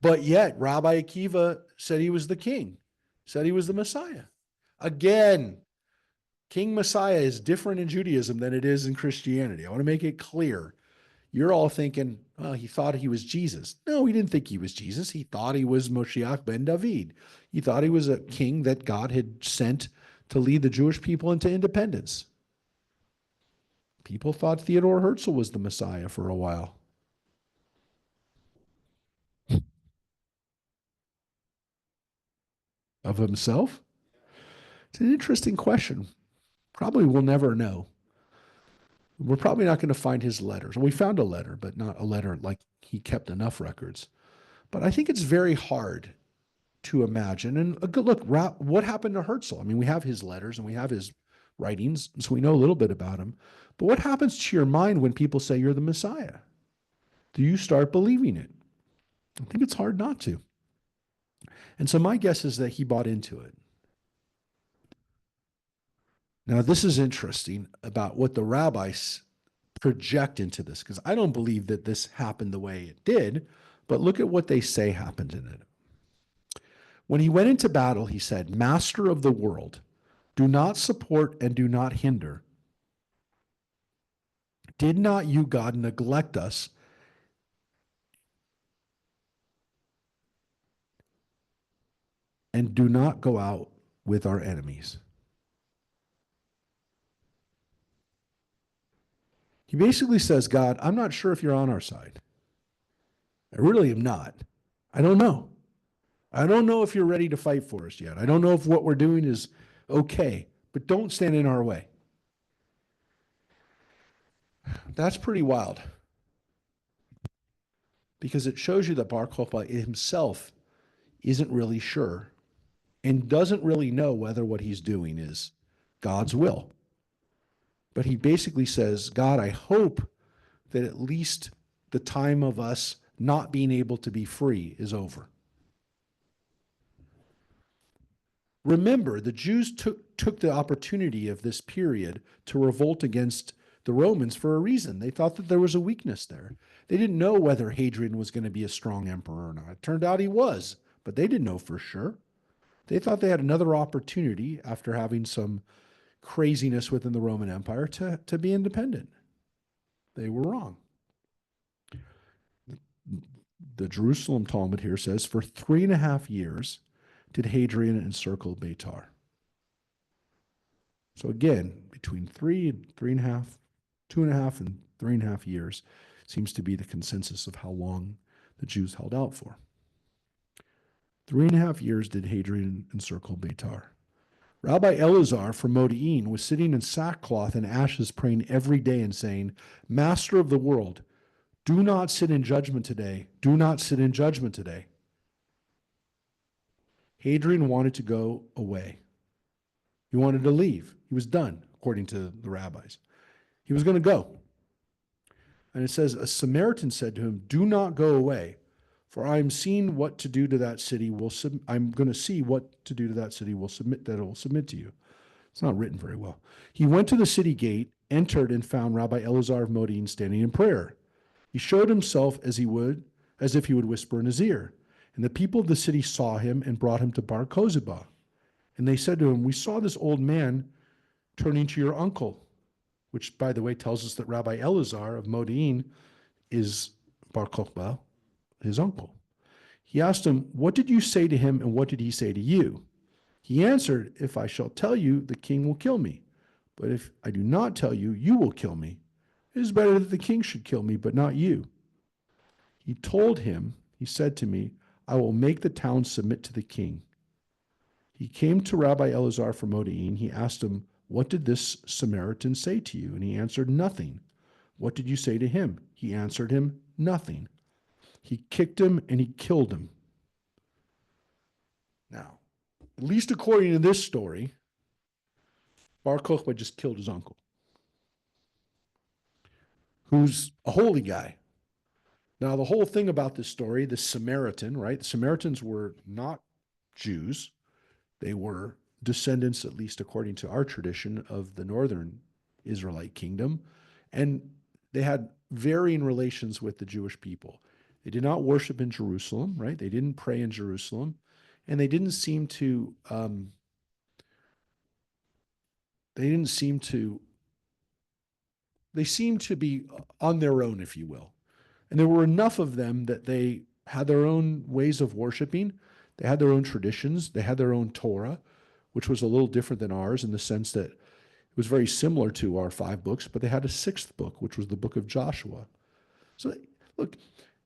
But yet, Rabbi Akiva said he was the king, said he was the Messiah. Again, King Messiah is different in Judaism than it is in Christianity. I want to make it clear. You're all thinking, oh, he thought he was Jesus. No, he didn't think he was Jesus. He thought he was Moshiach ben David. He thought he was a king that God had sent to lead the Jewish people into independence. People thought Theodore Herzl was the Messiah for a while. Of himself? It's an interesting question. Probably we'll never know. We're probably not going to find his letters. We found a letter, but not a letter like he kept enough records. But I think it's very hard to imagine. And a good look, what happened to Herzl? I mean, we have his letters and we have his writings, so we know a little bit about him. But what happens to your mind when people say you're the Messiah? Do you start believing it? I think it's hard not to. And so my guess is that he bought into it. Now, this is interesting about what the rabbis project into this, because I don't believe that this happened the way it did, but look at what they say happened in it. When he went into battle, he said, Master of the world, do not support and do not hinder. Did not you, God, neglect us and do not go out with our enemies? He basically says, God, I'm not sure if you're on our side. I really am not. I don't know. I don't know if you're ready to fight for us yet. I don't know if what we're doing is okay, but don't stand in our way. That's pretty wild, because it shows you that Bar Kochba himself isn't really sure and doesn't really know whether what he's doing is God's will. But he basically says, God, I hope that at least the time of us not being able to be free is over. Remember, the Jews took the opportunity of this period to revolt against the Romans for a reason. They thought that there was a weakness there. They didn't know whether Hadrian was going to be a strong emperor or not. It turned out he was, but they didn't know for sure. They thought they had another opportunity after having some craziness within the Roman Empire to be independent. They were wrong. The Jerusalem Talmud here says, for 3.5 years did Hadrian encircle Beitar. So again, between 3.5, 2.5, and 3.5 years seems to be the consensus of how long the Jews held out for. 3.5 years did Hadrian encircle Beitar. Rabbi Elazar from Modi'in was sitting in sackcloth and ashes, praying every day and saying, Master of the world, do not sit in judgment today. Do not sit in judgment today. Hadrian wanted to go away. He wanted to leave. He was done, according to the rabbis. He was going to go. And it says, a Samaritan said to him, do not go away, for I am seeing what to do to that city. I'm going to see what to do to that city that it will submit to you. It's not written very well. He went to the city gate, entered, and found Rabbi Elazar of Modi'in standing in prayer. He showed himself as if he would whisper in his ear. And the people of the city saw him and brought him to Bar Kochba. And they said to him, we saw this old man turning to your uncle, which, by the way, tells us that Rabbi Elazar of Modi'in is Bar Kochba, his uncle. He asked him, what did you say to him, and what did he say to you? He answered, if I shall tell you, the king will kill me. But if I do not tell you, you will kill me. It is better that the king should kill me, but not you. He told him, he said to me, I will make the town submit to the king. He came to Rabbi Elazar from Modi'in. He asked him, what did this Samaritan say to you? And he answered, nothing. What did you say to him? He answered him, nothing. He kicked him and he killed him. Now, at least according to this story, Bar Kochba just killed his uncle, who's a holy guy. Now, the whole thing about this story, the Samaritan, right? The Samaritans were not Jews. They were descendants, at least according to our tradition, of the northern Israelite kingdom. And they had varying relations with the Jewish people. They did not worship in Jerusalem, right? They didn't pray in Jerusalem. And they didn't seem to, they seemed to be on their own, if you will. And there were enough of them that they had their own ways of worshiping. They had their own traditions. They had their own Torah, which was a little different than ours in the sense that it was very similar to our 5 books, but they had a 6th book, which was the book of Joshua. So, look,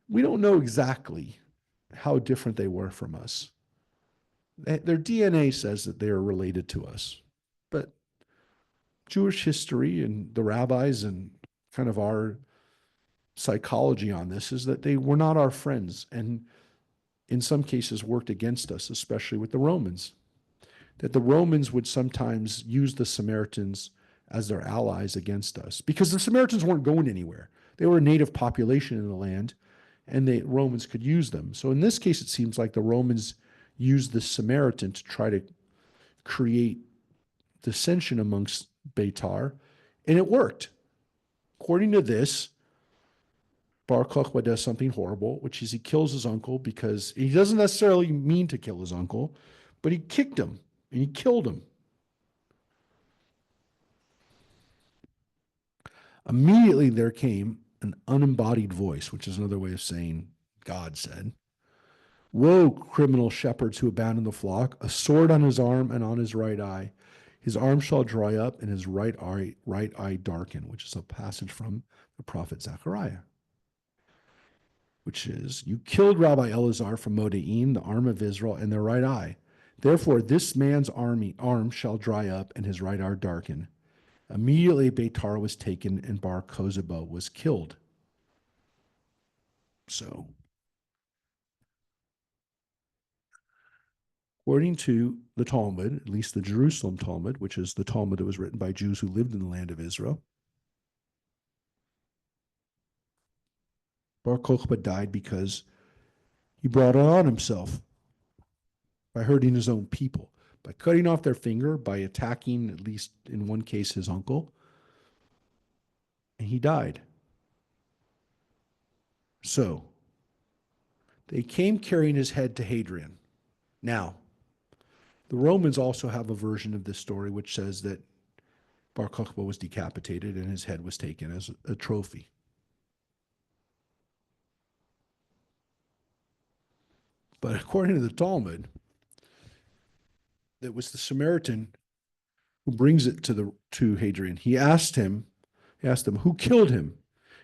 we don't know exactly how different they were from us. Their DNA says that they are related to us. But Jewish history and the rabbis and kind of our psychology on this is that they were not our friends and in some cases worked against us, especially with the Romans. That the Romans would sometimes use the Samaritans as their allies against us because the Samaritans weren't going anywhere. They were a native population in the land and the Romans could use them. So in this case, it seems like the Romans used the Samaritan to try to create dissension amongst Beitar, and it worked. According to this, Bar Kochba does something horrible, which is he kills his uncle because he doesn't necessarily mean to kill his uncle, but he kicked him and he killed him. Immediately there came an unembodied voice, which is another way of saying God said, "Woe, criminal shepherds who abandon the flock, a sword on his arm and on his right eye. His arm shall dry up and his right eye darken," which is a passage from the prophet Zechariah, which is, "You killed Rabbi Elazar from Modein, the arm of Israel, and their right eye. Therefore, this man's arm shall dry up and his right eye darken." Immediately, Beitar was taken and Bar Kochba was killed. So, according to the Talmud, at least the Jerusalem Talmud, which is the Talmud that was written by Jews who lived in the land of Israel, Bar Kochba died because he brought it on himself by hurting his own people, by cutting off their finger, by attacking, at least in one case, his uncle, and he died. So, they came carrying his head to Hadrian. Now, the Romans also have a version of this story which says that Bar Kochba was decapitated and his head was taken as a trophy. But according to the Talmud, it was the Samaritan who brings it to Hadrian. He asked him, "Who killed him?"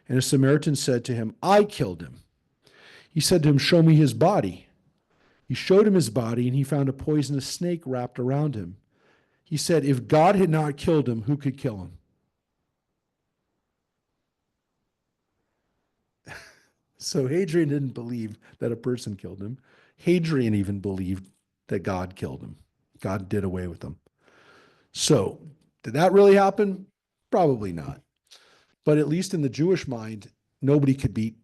And a Samaritan said to him, "I killed him." He said to him, "Show me his body." He showed him his body, and he found a poisonous snake wrapped around him. He said, "If God had not killed him, who could kill him?" So Hadrian didn't believe that a person killed him. Hadrian even believed that God killed him. God did away with him. So, did that really happen? Probably not. But at least in the Jewish mind, no one could beat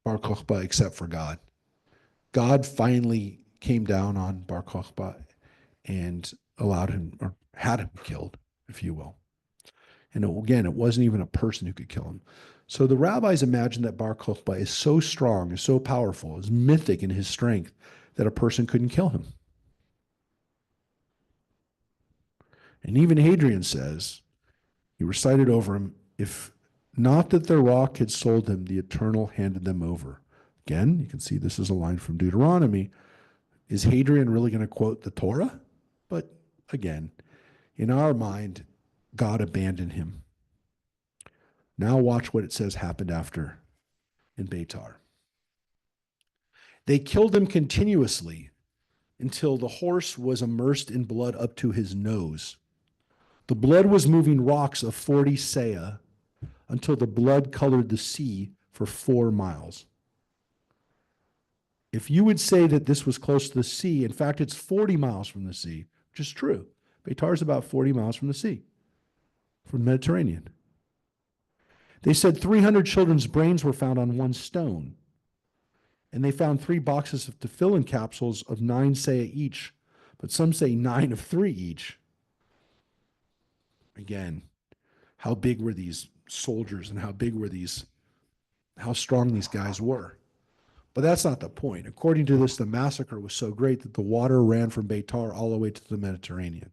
Bar Kochba except for God. God finally came down on Bar Kochba and allowed him, or had him killed, if you will. And again, it wasn't even a person who could kill him. So the rabbis imagine that Bar Kochba is so strong, is so powerful, is mythic in his strength, that a person couldn't kill him. And even Hadrian says, he recited over him, "If not that the rock had sold them, the Eternal handed them over." Again, you can see this is a line from Deuteronomy. Is Hadrian really going to quote the Torah? But again, in our mind, God abandoned him. Now watch what it says happened after in Beitar. They killed him continuously until the horse was immersed in blood up to his nose. The blood was moving rocks of 40 seah until the blood colored the sea for 4 miles. If you would say that this was close to the sea, in fact, it's 40 miles from the sea, which is true. Beitar is about 40 miles from the sea, from the Mediterranean. They said 300 children's brains were found on one stone. And they found 3 boxes of tefillin capsules of 9 seah each. but some say 9 of 3 each. Again, how big were these soldiers and how strong these guys were? But that's not the point. According to this, the massacre was so great that the water ran from Beitar all the way to the Mediterranean.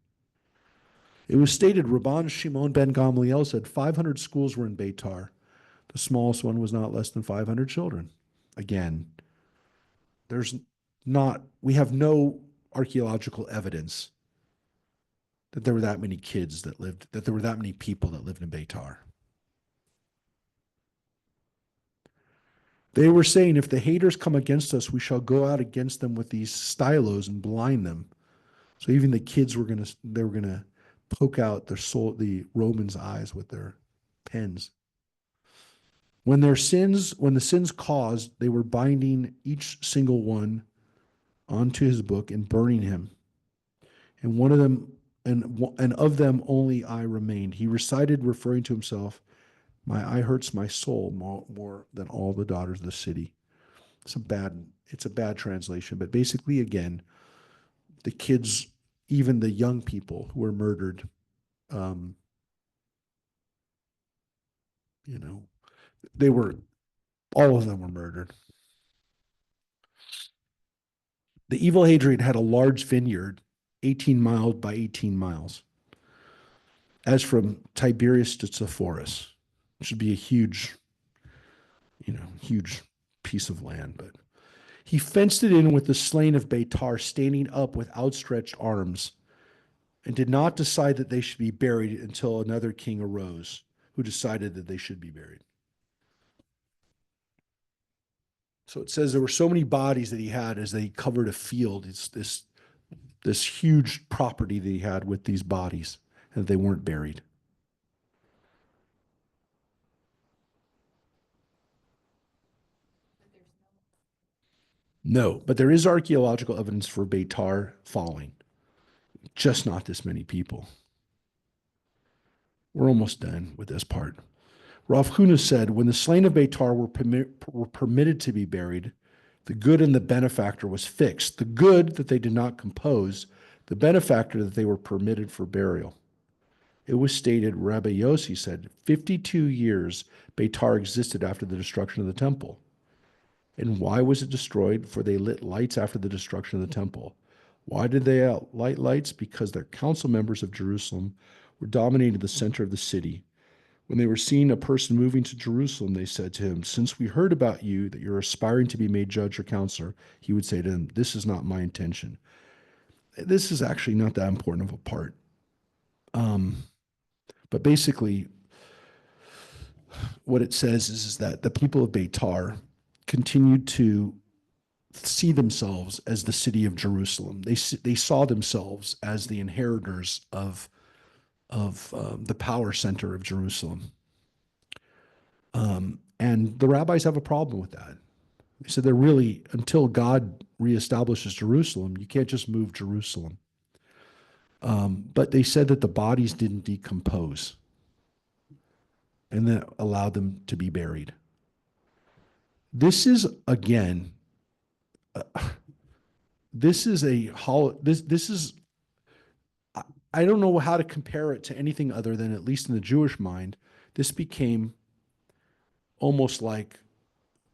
It was stated Rabban Shimon ben Gamliel said 500 schools were in Beitar. The smallest one was not less than 500 children. Again, we have no archaeological evidence that there were that many kids that lived, that there were that many people that lived in Beitar. They were saying, if the haters come against us, we shall go out against them with these stylos and blind them. So even the kids were gonna poke out the Romans' eyes with their pens. When the sins caused, they were binding each single one onto his book and burning him. And one of them, and of them only I remained. He recited, referring to himself, my eye hurts my soul more than all the daughters of the city. It's a bad translation, but basically, again, the kids, even the young people who were murdered, um, you know, all of them were murdered. The evil Hadrian had a large vineyard, 18 miles by 18 miles, as from Tiberias to Sepphoris, which would be a huge piece of land. But he fenced it in with the slain of Beitar standing up with outstretched arms, and did not decide that they should be buried until another king arose who decided that they should be buried. So it says there were so many bodies that he had as they covered a field. It's this huge property that he had with these bodies, and they weren't buried. No, but there is archaeological evidence for Beitar falling, just not this many people. We're almost done with this part. Rav Huna said, when the slain of Beitar were permitted to be buried, the good and the benefactor was fixed. The good that they did not compose, the benefactor that they were permitted for burial. It was stated, Rabbi Yossi said, 52 years Beitar existed after the destruction of the temple. And why was it destroyed? For they lit lights after the destruction of the temple. Why did they light lights? Because their council members of Jerusalem were dominating the center of the city. When they were seeing a person moving to Jerusalem, they said to him, since we heard about you, that you're aspiring to be made judge or counselor, he would say to them, this is not my intention. This is actually not that important of a part. But basically, what it says is that the people of Beitar continued to see themselves as the city of Jerusalem. They saw themselves as the inheritors of the power center of Jerusalem. And the rabbis have a problem with that. They said until God reestablishes Jerusalem, you can't just move Jerusalem. But they said that the bodies didn't decompose, and that allowed them to be buried. This is, again, this is I don't know how to compare it to anything other than, at least in the Jewish mind, this became almost like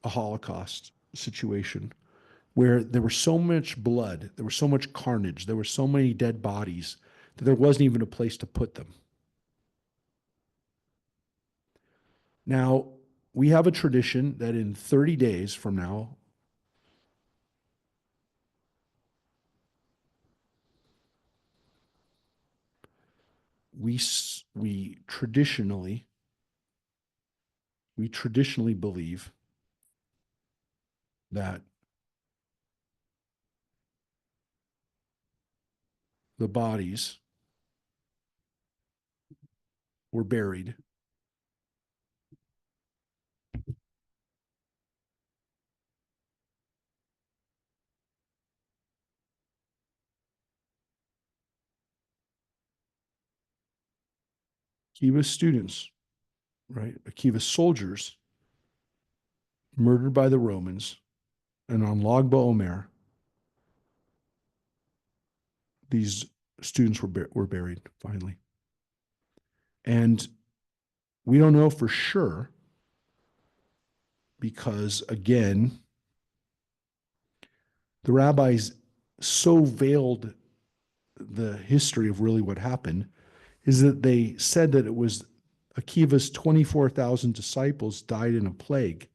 a Holocaust situation where there was so much blood, there was so much carnage, there were so many dead bodies that there wasn't even a place to put them. Now, we have a tradition that in 30 days from now, we traditionally believe that the bodies were buried Akiva's students, right? Akiva's soldiers murdered by the Romans, and on Lag BaOmer, these students were buried finally. And we don't know for sure because, again, the rabbis so veiled the history of really what happened is that they said that it was Akiva's 24,000 disciples died in a plague.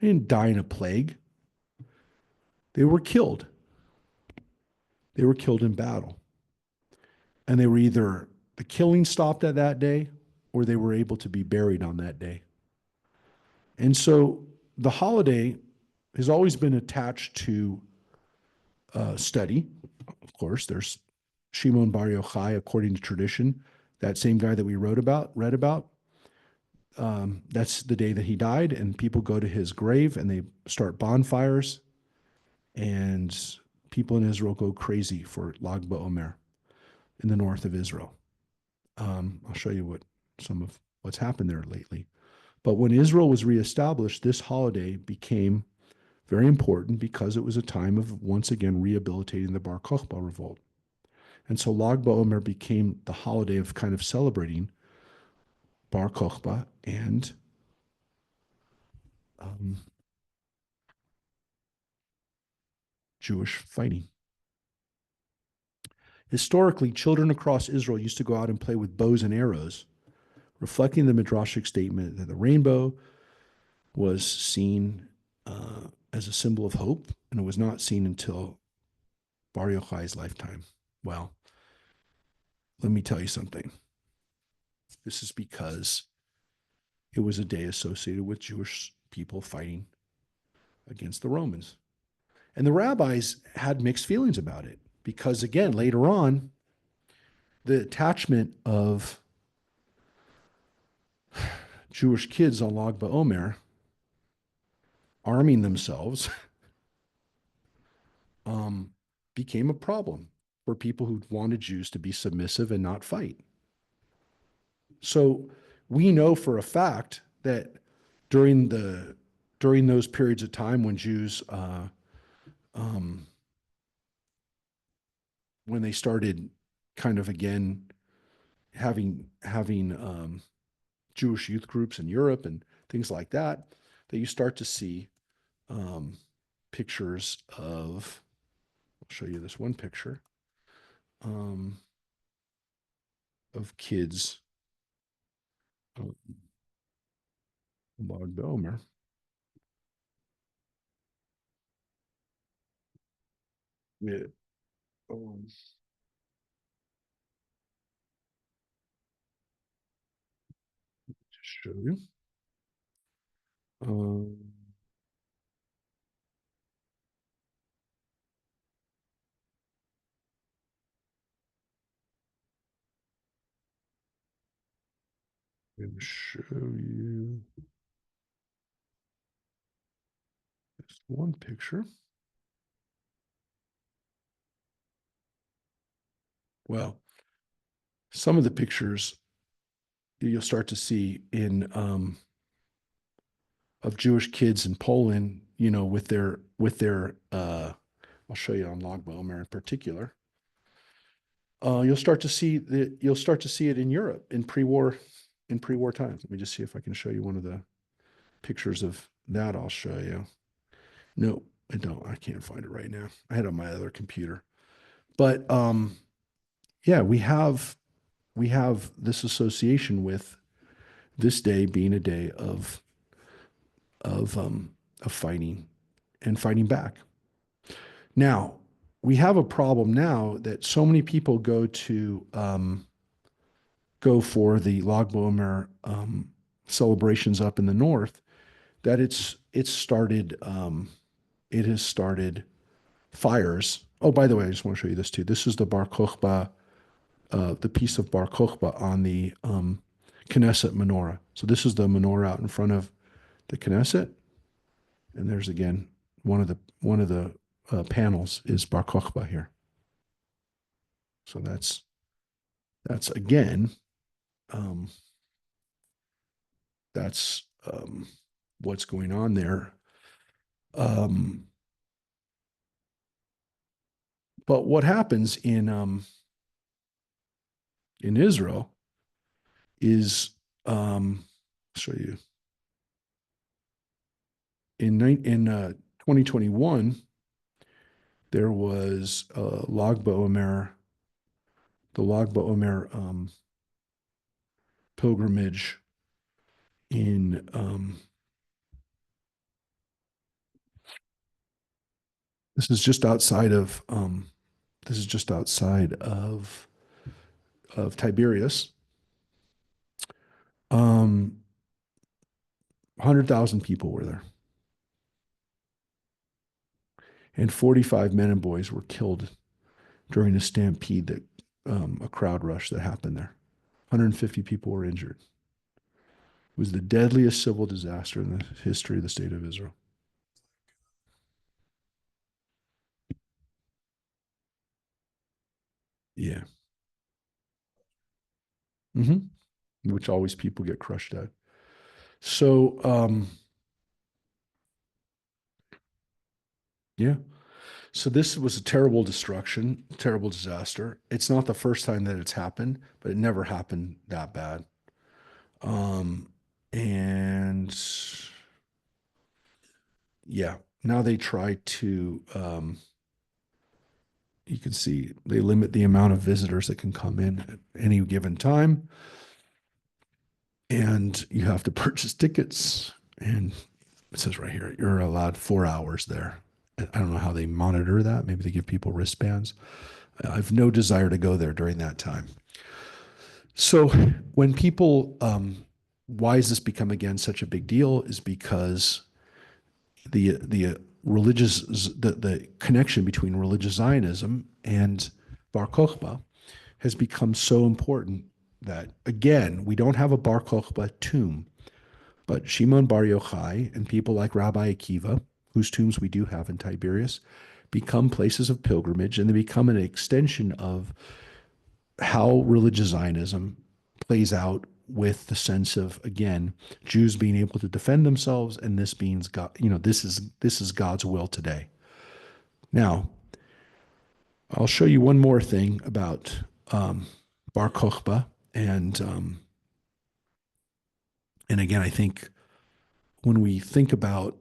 They didn't die in a plague. They were killed. They were killed in battle. And they were either the killing stopped at that day or they were able to be buried on that day. And so the holiday has always been attached to study. Of course, there's Shimon Bar Yochai, according to tradition, that same guy that we read about. That's the day that he died, and people go to his grave and they start bonfires, and people in Israel go crazy for Lag BaOmer in the north of Israel. I'll show you some of what's happened there lately. But when Israel was reestablished, this holiday became very important because it was a time of once again rehabilitating the Bar Kochba revolt. And so Lag BaOmer became the holiday of kind of celebrating Bar Kochba and Jewish fighting. Historically, children across Israel used to go out and play with bows and arrows, reflecting the Midrashic statement that the rainbow was seen as a symbol of hope, and it was not seen until Bar Yochai's lifetime. Well, let me tell you something. This is because it was a day associated with Jewish people fighting against the Romans. And the rabbis had mixed feelings about it because, again, later on, the attachment of Jewish kids on Lag BaOmer arming themselves became a problem for people who wanted Jews to be submissive and not fight. So we know for a fact that during those periods of time when Jews when they started kind of again having Jewish youth groups in Europe and things like that, that you start to see pictures of, I'll show you this one picture of kids Lag BaOmer. Yeah. Show you. Um, I'm going to show you this one picture. Well, some of the pictures you'll start to see in of Jewish kids in Poland, with their I'll show you on Lag BaOmer in particular. You'll start to see it in Europe in pre-war times. Let me just see if I can show you one of the pictures of that. I'll show you. No, I don't. I can't find it right now. I had it on my other computer. But yeah, we have this association with this day being a day of fighting and fighting back. Now, we have a problem now that so many people go for the Lag BaOmer celebrations up in the north that it has started fires. Oh, by the way, I just want to show you this too. This is the Bar Kochba, the piece of Bar Kochba on the Knesset menorah. So this is the menorah out in front of the Knesset, and there's again one of the panels is Bar Kochba here. So that's again that's what's going on there. But what happens in Israel is I'll show you in 2021 there was the Lag BaOmer pilgrimage in this is just outside of this is just outside of Tiberias. 100,000 people were there, and 45 men and boys were killed during a stampede that a crowd rush that happened there. 150 people were injured. It was the deadliest civil disaster in the history of the state of Israel. Yeah. Hmm. Which always people get crushed at. So, yeah. So this was a terrible destruction, terrible disaster. It's not the first time that it's happened, but it never happened that bad. Um, and yeah, now they try to, you can see they limit the amount of visitors that can come in at any given time. And you have to purchase tickets. And it says right here, you're allowed 4 hours there. I don't know how they monitor that. Maybe they give people wristbands. I have no desire to go there during that time. So when people, why has this become again such a big deal? Is because the religious the connection between religious Zionism and Bar Kochba has become so important that again we don't have a Bar Kochba tomb, but Shimon Bar Yochai and people like Rabbi Akiva, whose tombs we do have in Tiberias, become places of pilgrimage, and they become an extension of how religious Zionism plays out with the sense of again Jews being able to defend themselves, and this means God, this is God's will today. Now, I'll show you one more thing about Bar Kochba, and again, I think when we think about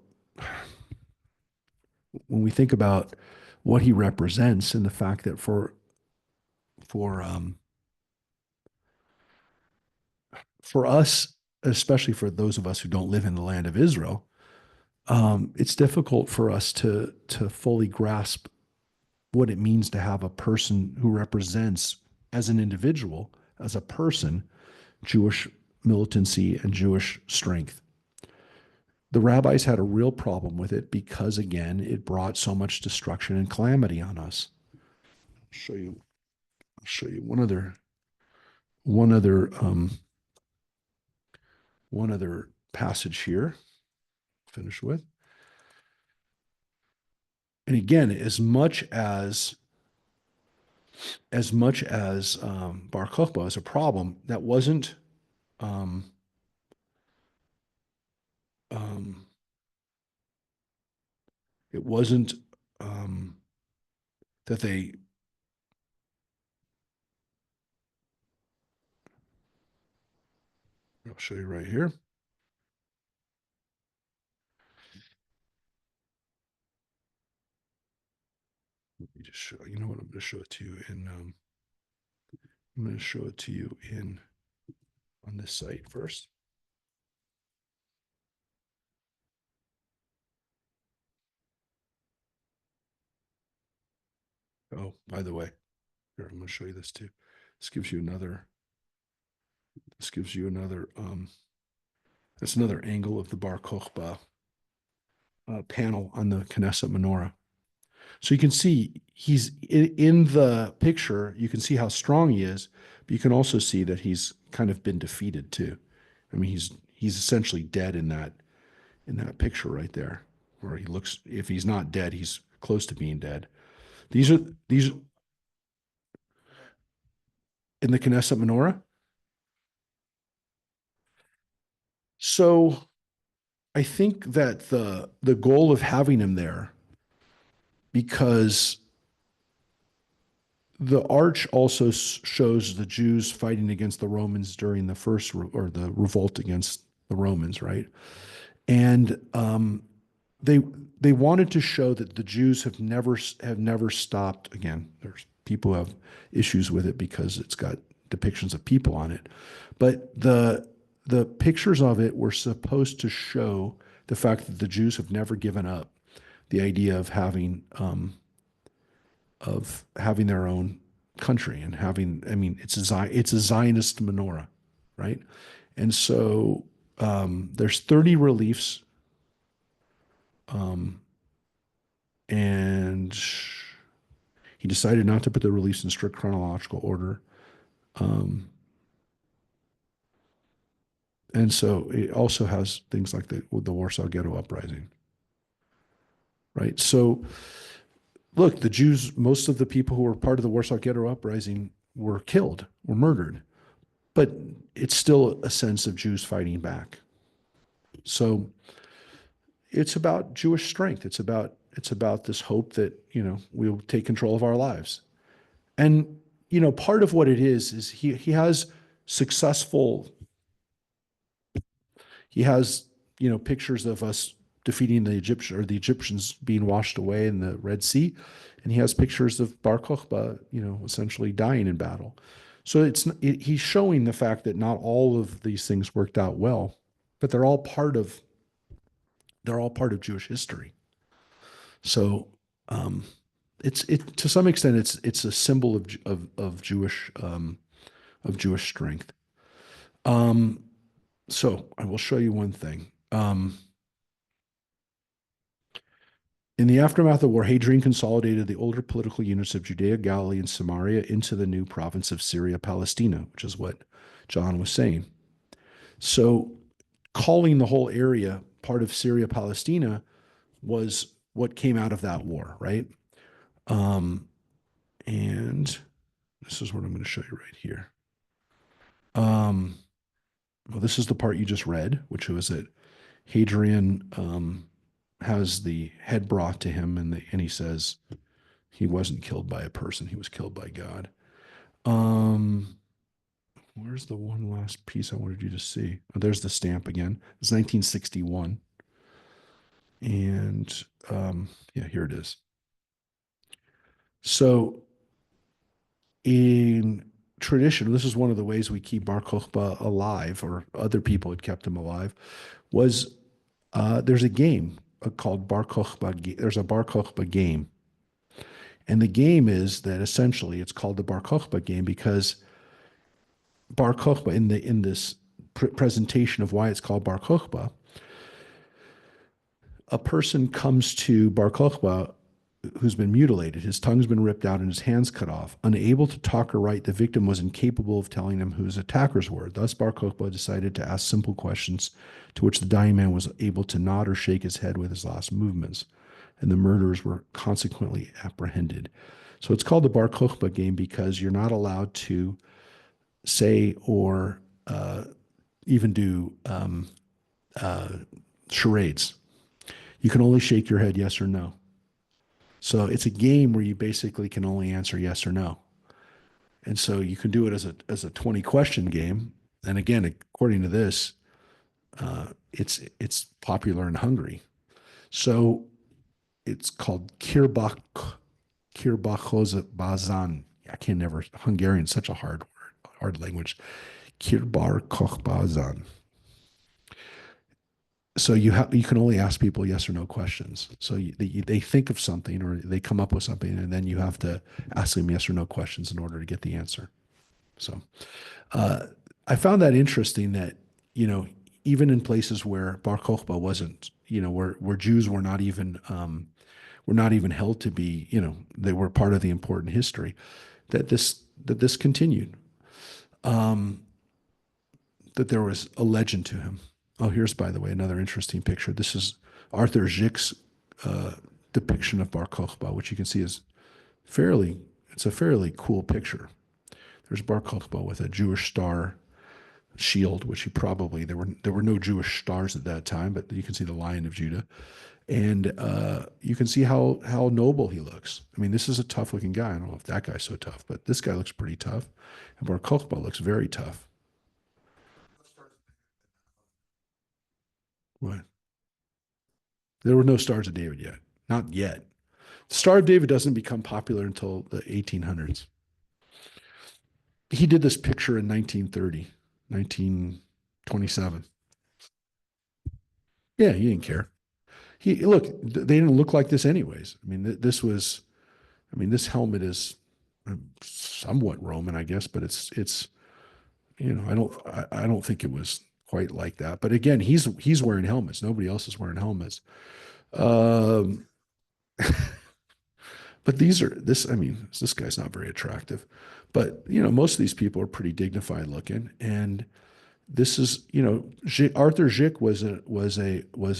when we think about what he represents and the fact that for for us, especially for those of us who don't live in the land of Israel, it's difficult for us to fully grasp what it means to have a person who represents, as an individual, as a person, Jewish militancy and Jewish strength. The rabbis had a real problem with it because, again, it brought so much destruction and calamity on us. I'll show you. I'll show you one other one other passage here. Finish with. And again, as much as Bar Kokhba is a problem, that wasn't um, um, it wasn't um, that they. I'll show you right here. Let me just show. You know what? I'm going to show it to you in. I'm going to show it to you in on this site first. Oh, by the way, here I'm going to show you this too. This gives you another. This gives you another. That's another angle of the Bar Kokhba panel on the Knesset menorah. So you can see he's in the picture. You can see how strong he is, but you can also see that he's kind of been defeated too. I mean, he's essentially dead in that picture right there, where he looks. If he's not dead, he's close to being dead. These in the Knesset menorah. So I think that the goal of having him there, because the arch also shows the Jews fighting against the Romans during the first or the revolt against the Romans, right? And they they wanted to show that the Jews have never stopped. Again, there's people who have issues with it because it's got depictions of people on it, but the pictures of it were supposed to show the fact that the Jews have never given up the idea of having their own country and having. I mean, it's a Zionist menorah, right? And so there's 30 reliefs, um, and he decided not to put the reliefs in strict chronological order. And so it also has things like the Warsaw Ghetto Uprising, right? So look, the Jews, most of the people who were part of the Warsaw Ghetto Uprising were killed, were murdered, but it's still a sense of Jews fighting back. So it's about Jewish strength. It's about this hope that, we'll take control of our lives. And, part of what it is he has successful, he has, pictures of us defeating the Egyptian or the Egyptians being washed away in the Red Sea. And he has pictures of Bar Kochba, essentially dying in battle. So he's showing the fact that not all of these things worked out well, but they're all part of Jewish history. So it to some extent it's a symbol of Jewish strength. So I will show you one thing. In the aftermath of the war, Hadrian consolidated the older political units of Judea, Galilee, and Samaria into the new province of Syria, Palestina, which is what John was saying. So calling the whole area part of Syria, Palestina was what came out of that war, right? And this is what I'm going to show you right here. Well, this is the part you just read, which was that Hadrian has the head brought to him, and he says he wasn't killed by a person; he was killed by God. Where's the one last piece I wanted you to see? Oh, there's the stamp again. It's 1961, and yeah, here it is. So in tradition, this is one of the ways we keep Bar Kochba alive, or other people had kept him alive, was there's a game called Bar Kochba. There's a Bar Kochba game. And the game is that essentially it's called the Bar Kochba game because Bar Kochba, in this presentation of why it's called Bar Kochba, a person comes to Bar Kochba who's been mutilated. His tongue's been ripped out and his hands cut off. Unable to talk or write, the victim was incapable of telling him who his attackers were. Thus, Bar Kochba decided to ask simple questions to which the dying man was able to nod or shake his head with his last movements, and the murderers were consequently apprehended. So it's called the Bar Kochba game because you're not allowed to say or even do charades. You can only shake your head yes or no. So it's a game where you basically can only answer yes or no. And so you can do it as a 20 question game. And again, according to this, it's popular in Hungary. So it's called Kirbachozbazan. I can never, Hungarian, such a hard word, hard language. Kirbachozbazan. So you can only ask people yes or no questions. So they think of something or they come up with something, and then you have to ask them yes or no questions in order to get the answer. So I found that interesting that even in places where Bar Kochba wasn't, where Jews were not even held to be, they were part of the important history, that this continued, that there was a legend to him. Oh, here's, by the way, another interesting picture. This is Arthur Schick's depiction of Bar Kochba, which you can see is it's a fairly cool picture. There's Bar Kochba with a Jewish star shield, which he probably there were no Jewish stars at that time, but you can see the Lion of Judah, and you can see how noble he looks. I mean, this is a tough looking guy. I don't know if that guy's so tough, but this guy looks pretty tough, and Bar Kokhba looks very tough. What? There were no Stars of David yet, not yet. The Star of David doesn't become popular until the 1800s. He did this picture in 1930, 1927. Yeah, he didn't care. He look, they didn't look like this anyways. I mean, this was, I mean, this helmet is somewhat Roman, I guess, but I don't think it was quite like that. But again, he's wearing helmets. Nobody else is wearing helmets. Um, but I mean, this guy's not very attractive. But most of these people are pretty dignified looking, and this is, Arthur Szyk was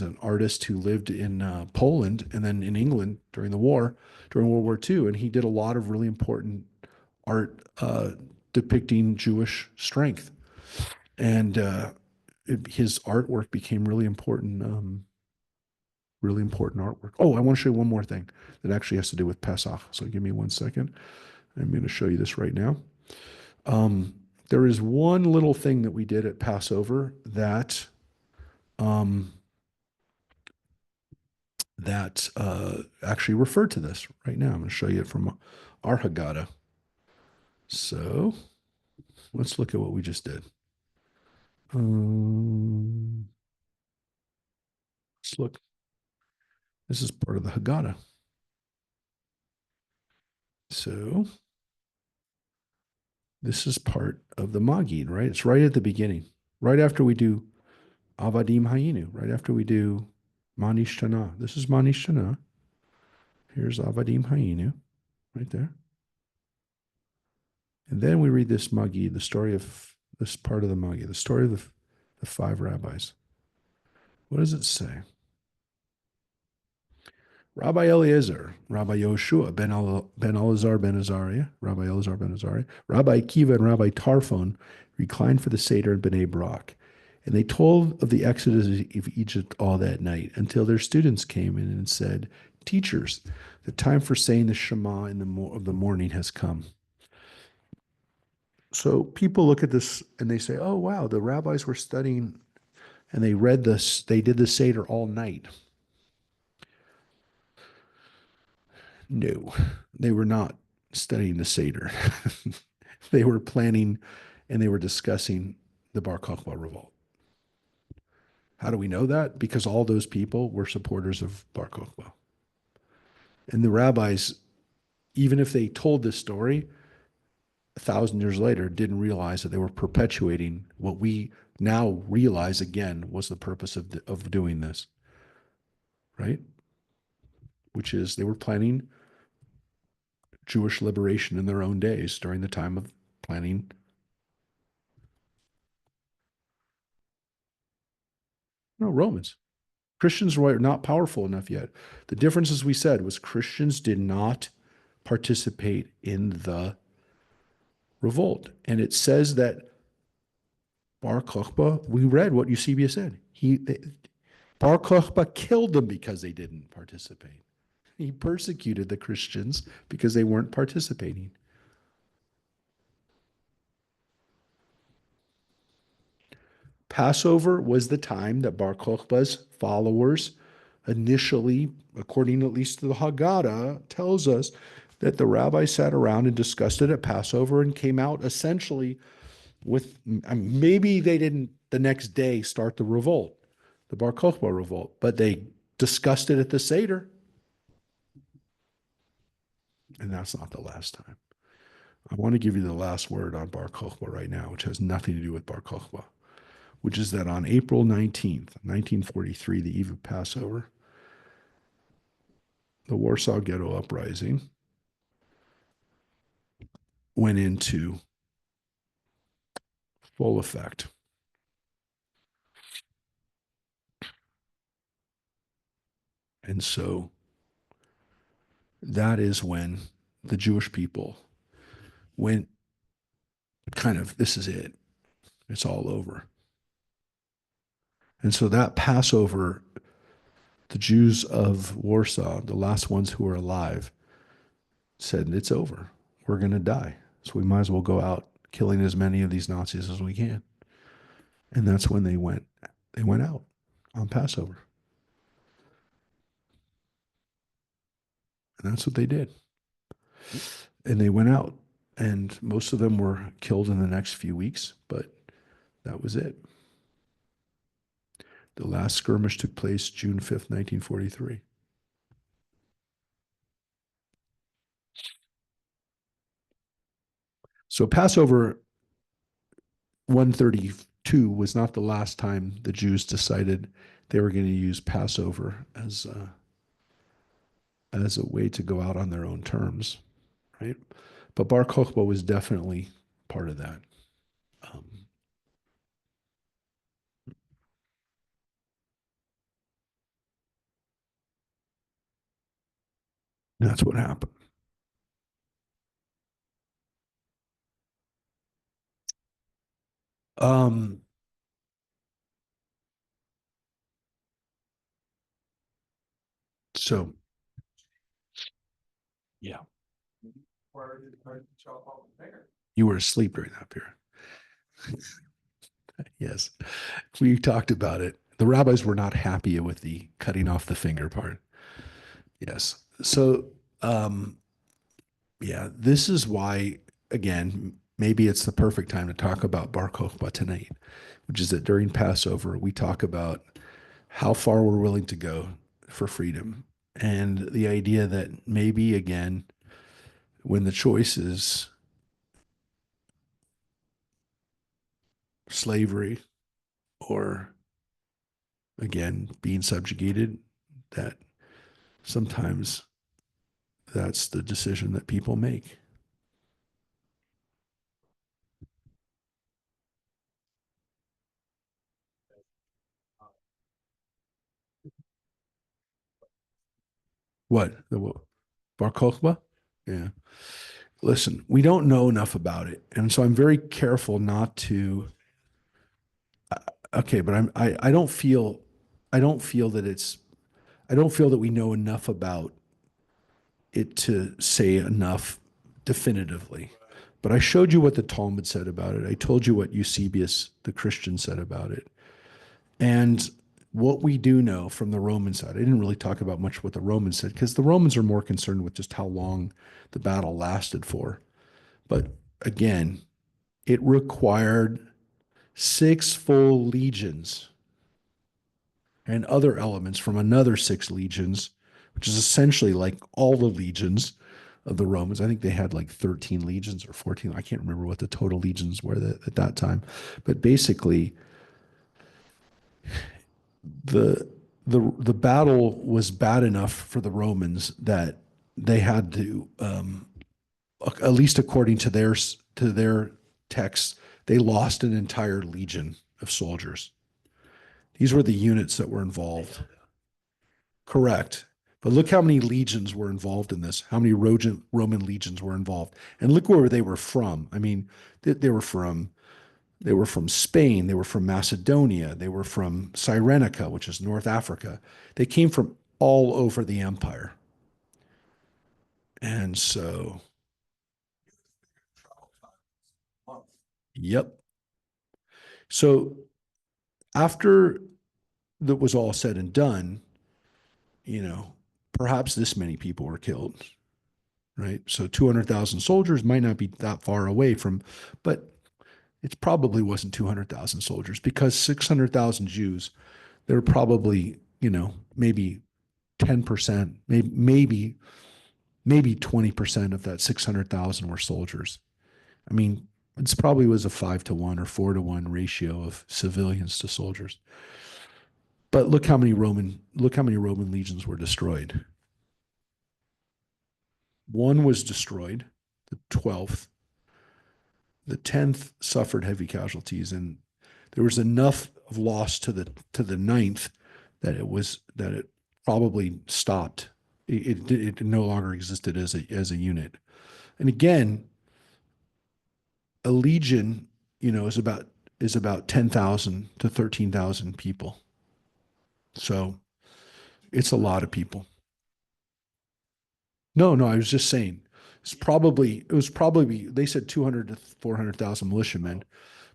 an artist who lived in Poland and then in England during the war, during World War II, and he did a lot of really important art depicting Jewish strength, and his artwork became really important artwork. Oh, I want to show you one more thing that actually has to do with Pesach. So give me 1 second. I'm going to show you this right now. Um, there is one little thing that we did at Passover um, that actually referred to this right now. I'm going to show you it from our Haggadah. So let's look at what we just did. Let's look. This is part of the Haggadah. So this is part of the Magid, right? It's right at the beginning, right after we do Avadim Hayinu, right after we do Manish Tana. This is Manish Tana. Here's Avadim Hayinu, right there. And then we read this Magid, the story of this part of the Magid, the story of the five rabbis. What does it say? Rabbi Eliezer, Rabbi Yoshua ben Elazar ben Azariah, Rabbi Elazar ben Azariah, Rabbi Akiva and Rabbi Tarfon reclined for the Seder in Bnei Brak. And they told of the exodus of Egypt all that night until their students came in and said, Teachers, the time for saying the Shema of the morning has come. So people look at this and they say, oh, wow, the rabbis were studying and they read this, they did the Seder all night. No, they were not studying the Seder. They were planning and they were discussing the Bar Kochba revolt. How do we know that? Because all those people were supporters of Bar Kochba. And the rabbis, even if they told this story 1,000 years later, didn't realize that they were perpetuating what we now realize again was the purpose of doing this, right? Which is they were planning Jewish liberation in their own days during the time of planning. No, Romans. Christians were not powerful enough yet. The difference, as we said, was Christians did not participate in the revolt. And it says that Bar Kokhba, we read what Eusebius said. Bar Kokhba killed them because they didn't participate. He persecuted the Christians because they weren't participating. Passover was the time that Bar Kokhba's followers initially, according at least to the Haggadah, tells us that the rabbis sat around and discussed it at Passover and came out essentially with, maybe they didn't the next day start the revolt, the Bar Kokhba revolt, but they discussed it at the Seder. And that's not the last time. I want to give you the last word on Bar Kokhba right now, which has nothing to do with Bar Kokhba, which is that on April 19th, 1943, the eve of Passover, the Warsaw Ghetto Uprising went into full effect. And so that is when the Jewish people went this is it. It's all over. And so that Passover, the Jews of Warsaw, the last ones who were alive, said, it's over. We're going to die. So we might as well go out killing as many of these Nazis as we can. And that's when they went out on Passover. And that's what they did. And they went out. And most of them were killed in the next few weeks, but that was it. The last skirmish took place June 5th, 1943. So Passover 132 was not the last time the Jews decided they were going to use Passover as a way to go out on their own terms, right? But Bar Kochba was definitely part of that. Um, that's what happened. Um, so yeah, you were asleep during that period. Yes, we talked about it. The rabbis were not happy with the cutting off the finger part. Yes. So, yeah, this is why, again, maybe it's the perfect time to talk about Bar Kochba tonight, which is that during Passover, we talk about how far we're willing to go for freedom. And the idea that maybe, again, when the choice is slavery or, again, being subjugated, that sometimes that's the decision that people make. What? Bar Kochba? Yeah. Listen, we don't know enough about it. And so I'm very careful not to. Okay, but I don't feel that I don't feel that we know enough about it to say enough definitively. But I showed you what the Talmud said about it. I told you what Eusebius, the Christian, said about it. And what we do know from the Roman side, I didn't really talk about much what the Romans said because the Romans are more concerned with just how long the battle lasted for. But again, it required 6 full legions and other elements from another 6 legions, which is essentially like all the legions of the Romans. I think they had like 13 legions or 14. I can't remember what the total legions were at that time. But basically, the the battle was bad enough for the Romans that they had to, at least according to their texts, they lost an entire legion of soldiers. These were the units that were involved. Correct. But look how many legions were involved in this, how many Roman legions were involved. And look where they were from. I mean, they were from Spain, they were from Macedonia, they were from Cyrenaica, which is North Africa. They came from all over the empire. And so, yep. So after that was all said and done, you know, perhaps this many people were killed, right? So 200,000 soldiers might not be that far away from, but it probably wasn't 200,000 soldiers because 600,000 Jews, there were probably, maybe 10%, maybe 20% of that 600,000 were soldiers. I mean, it's probably was a 5-to-1 or 4-to-1 ratio of civilians to soldiers. But look how many Roman legions were destroyed. One was destroyed, the 12th. The 10th suffered heavy casualties, and there was enough of loss to the ninth that it probably stopped. It no longer existed as a unit. And again, a legion, is is about 10,000 to 13,000 people. So it's a lot of people. No, no, I was just saying it was probably, they said 200 to 400,000 militiamen,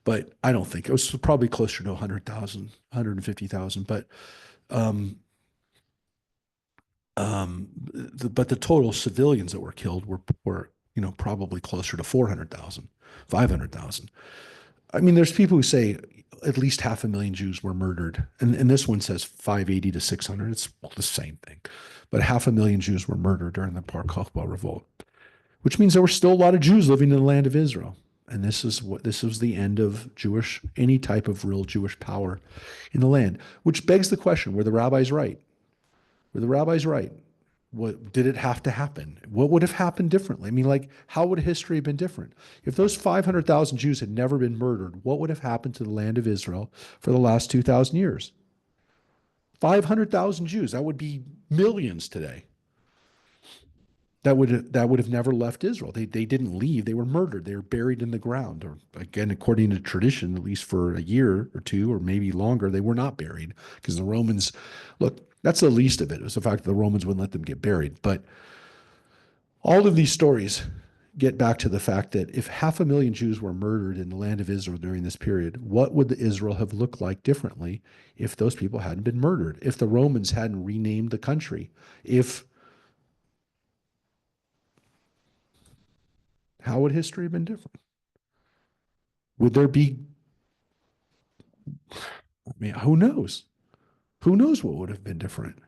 but I don't think it was probably closer to 100,000, 150,000. But the total civilians that were killed were probably closer to 400,000, 500,000. I mean, there's people who say at least 500,000 Jews were murdered, and this one says 580 to 600. It's the same thing, but 500,000 Jews were murdered during the Bar Kochba revolt, which means there were still a lot of Jews living in the land of Israel. And this was the end of any type of real Jewish power in the land, which begs the question: Were the rabbis right? Were the rabbis right? What did it have to happen? What would have happened differently? I mean, like, how would history have been different? If those 500,000 Jews had never been murdered, what would have happened to the land of Israel for the last 2,000 years? 500,000 Jews, that would be millions today. That would have never left Israel. They didn't leave. They were murdered. They were buried in the ground. Or again, according to tradition, at least for a year or two, or maybe longer, they were not buried because the Romans, look, that's the least of it. It was the fact that the Romans wouldn't let them get buried. But all of these stories get back to the fact that if 500,000 Jews were murdered in the land of Israel during this period, what would the Israel have looked like differently if those people hadn't been murdered? If the Romans hadn't renamed the country? If How would history have been different? Would there be, I mean, who knows? Who knows what would have been different?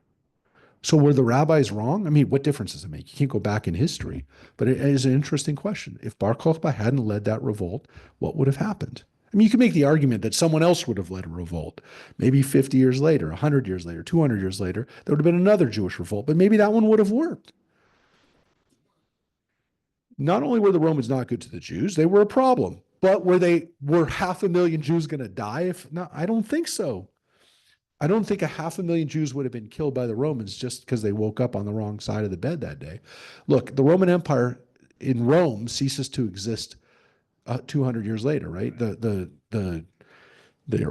So were the rabbis wrong? I mean, what difference does it make? You can't go back in history, but it is an interesting question. If Bar Kokhba hadn't led that revolt, what would have happened? I mean, you could make the argument that someone else would have led a revolt. Maybe 50 years later, 100 years later, 200 years later, there would have been another Jewish revolt, but maybe that one would have worked. Not only were the Romans not good to the Jews, they were a problem. But were 500,000 Jews going to die? If no, I don't think so. I don't think 500,000 Jews would have been killed by the Romans just because they woke up on the wrong side of the bed that day. Look, the Roman Empire in Rome ceases to exist 200 years later, right? They're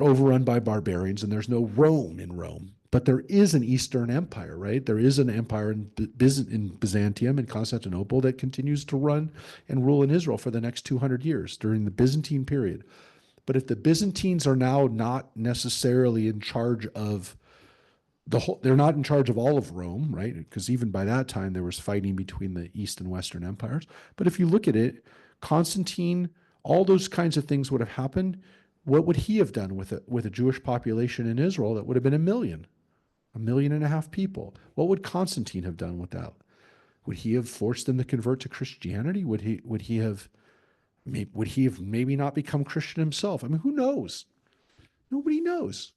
overrun by barbarians, and there's no Rome in Rome. But there is an Eastern Empire, right? There is an empire in Byzantium and Constantinople that continues to run and rule in Israel for the next 200 years during the Byzantine period. But if the Byzantines are now not necessarily in charge of they're not in charge of all of Rome, right? Because even by that time there was fighting between the East and Western empires. But if you look at it, Constantine, all those kinds of things would have happened. What would he have done with a Jewish population in Israel that would have been a million and a half people? What would Constantine have done with that? Would he have forced them to convert to Christianity? Would he have maybe not become Christian himself? I mean, who knows? Nobody knows.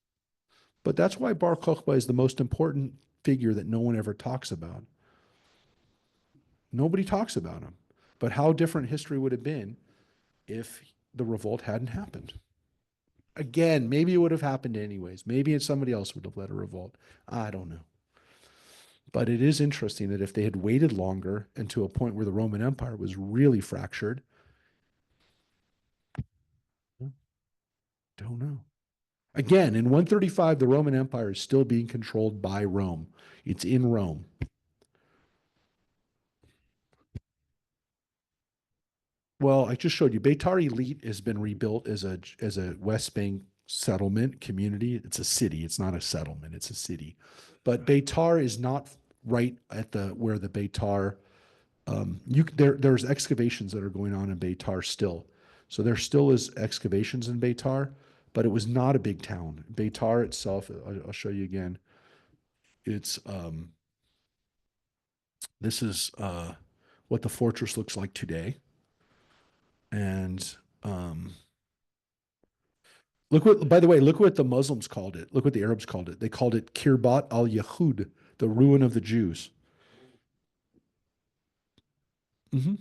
But that's why Bar Kokhba is the most important figure that no one ever talks about. Nobody talks about him. But how different history would have been if the revolt hadn't happened. Again, maybe it would have happened anyways. Maybe somebody else would have led a revolt. I don't know. But it is interesting that if they had waited longer and to a point where the Roman Empire was really fractured, don't know. Again, in 135, the Roman Empire is still being controlled by Rome. It's in Rome. Well, I just showed you. Beitar Elite has been rebuilt as a West Bank settlement community. It's a city. It's not a settlement. It's a city. But Beitar is not right at the where the Beitar. There's excavations that are going on in Beitar still. So there still is excavations in Beitar, but it was not a big town. Beitar itself, I'll show you again. It's This is what the fortress looks like today. And by the way, look what the Muslims called it. Look what the Arabs called it. They called it Kirbat al Yahud, the ruin of the Jews. Hmm.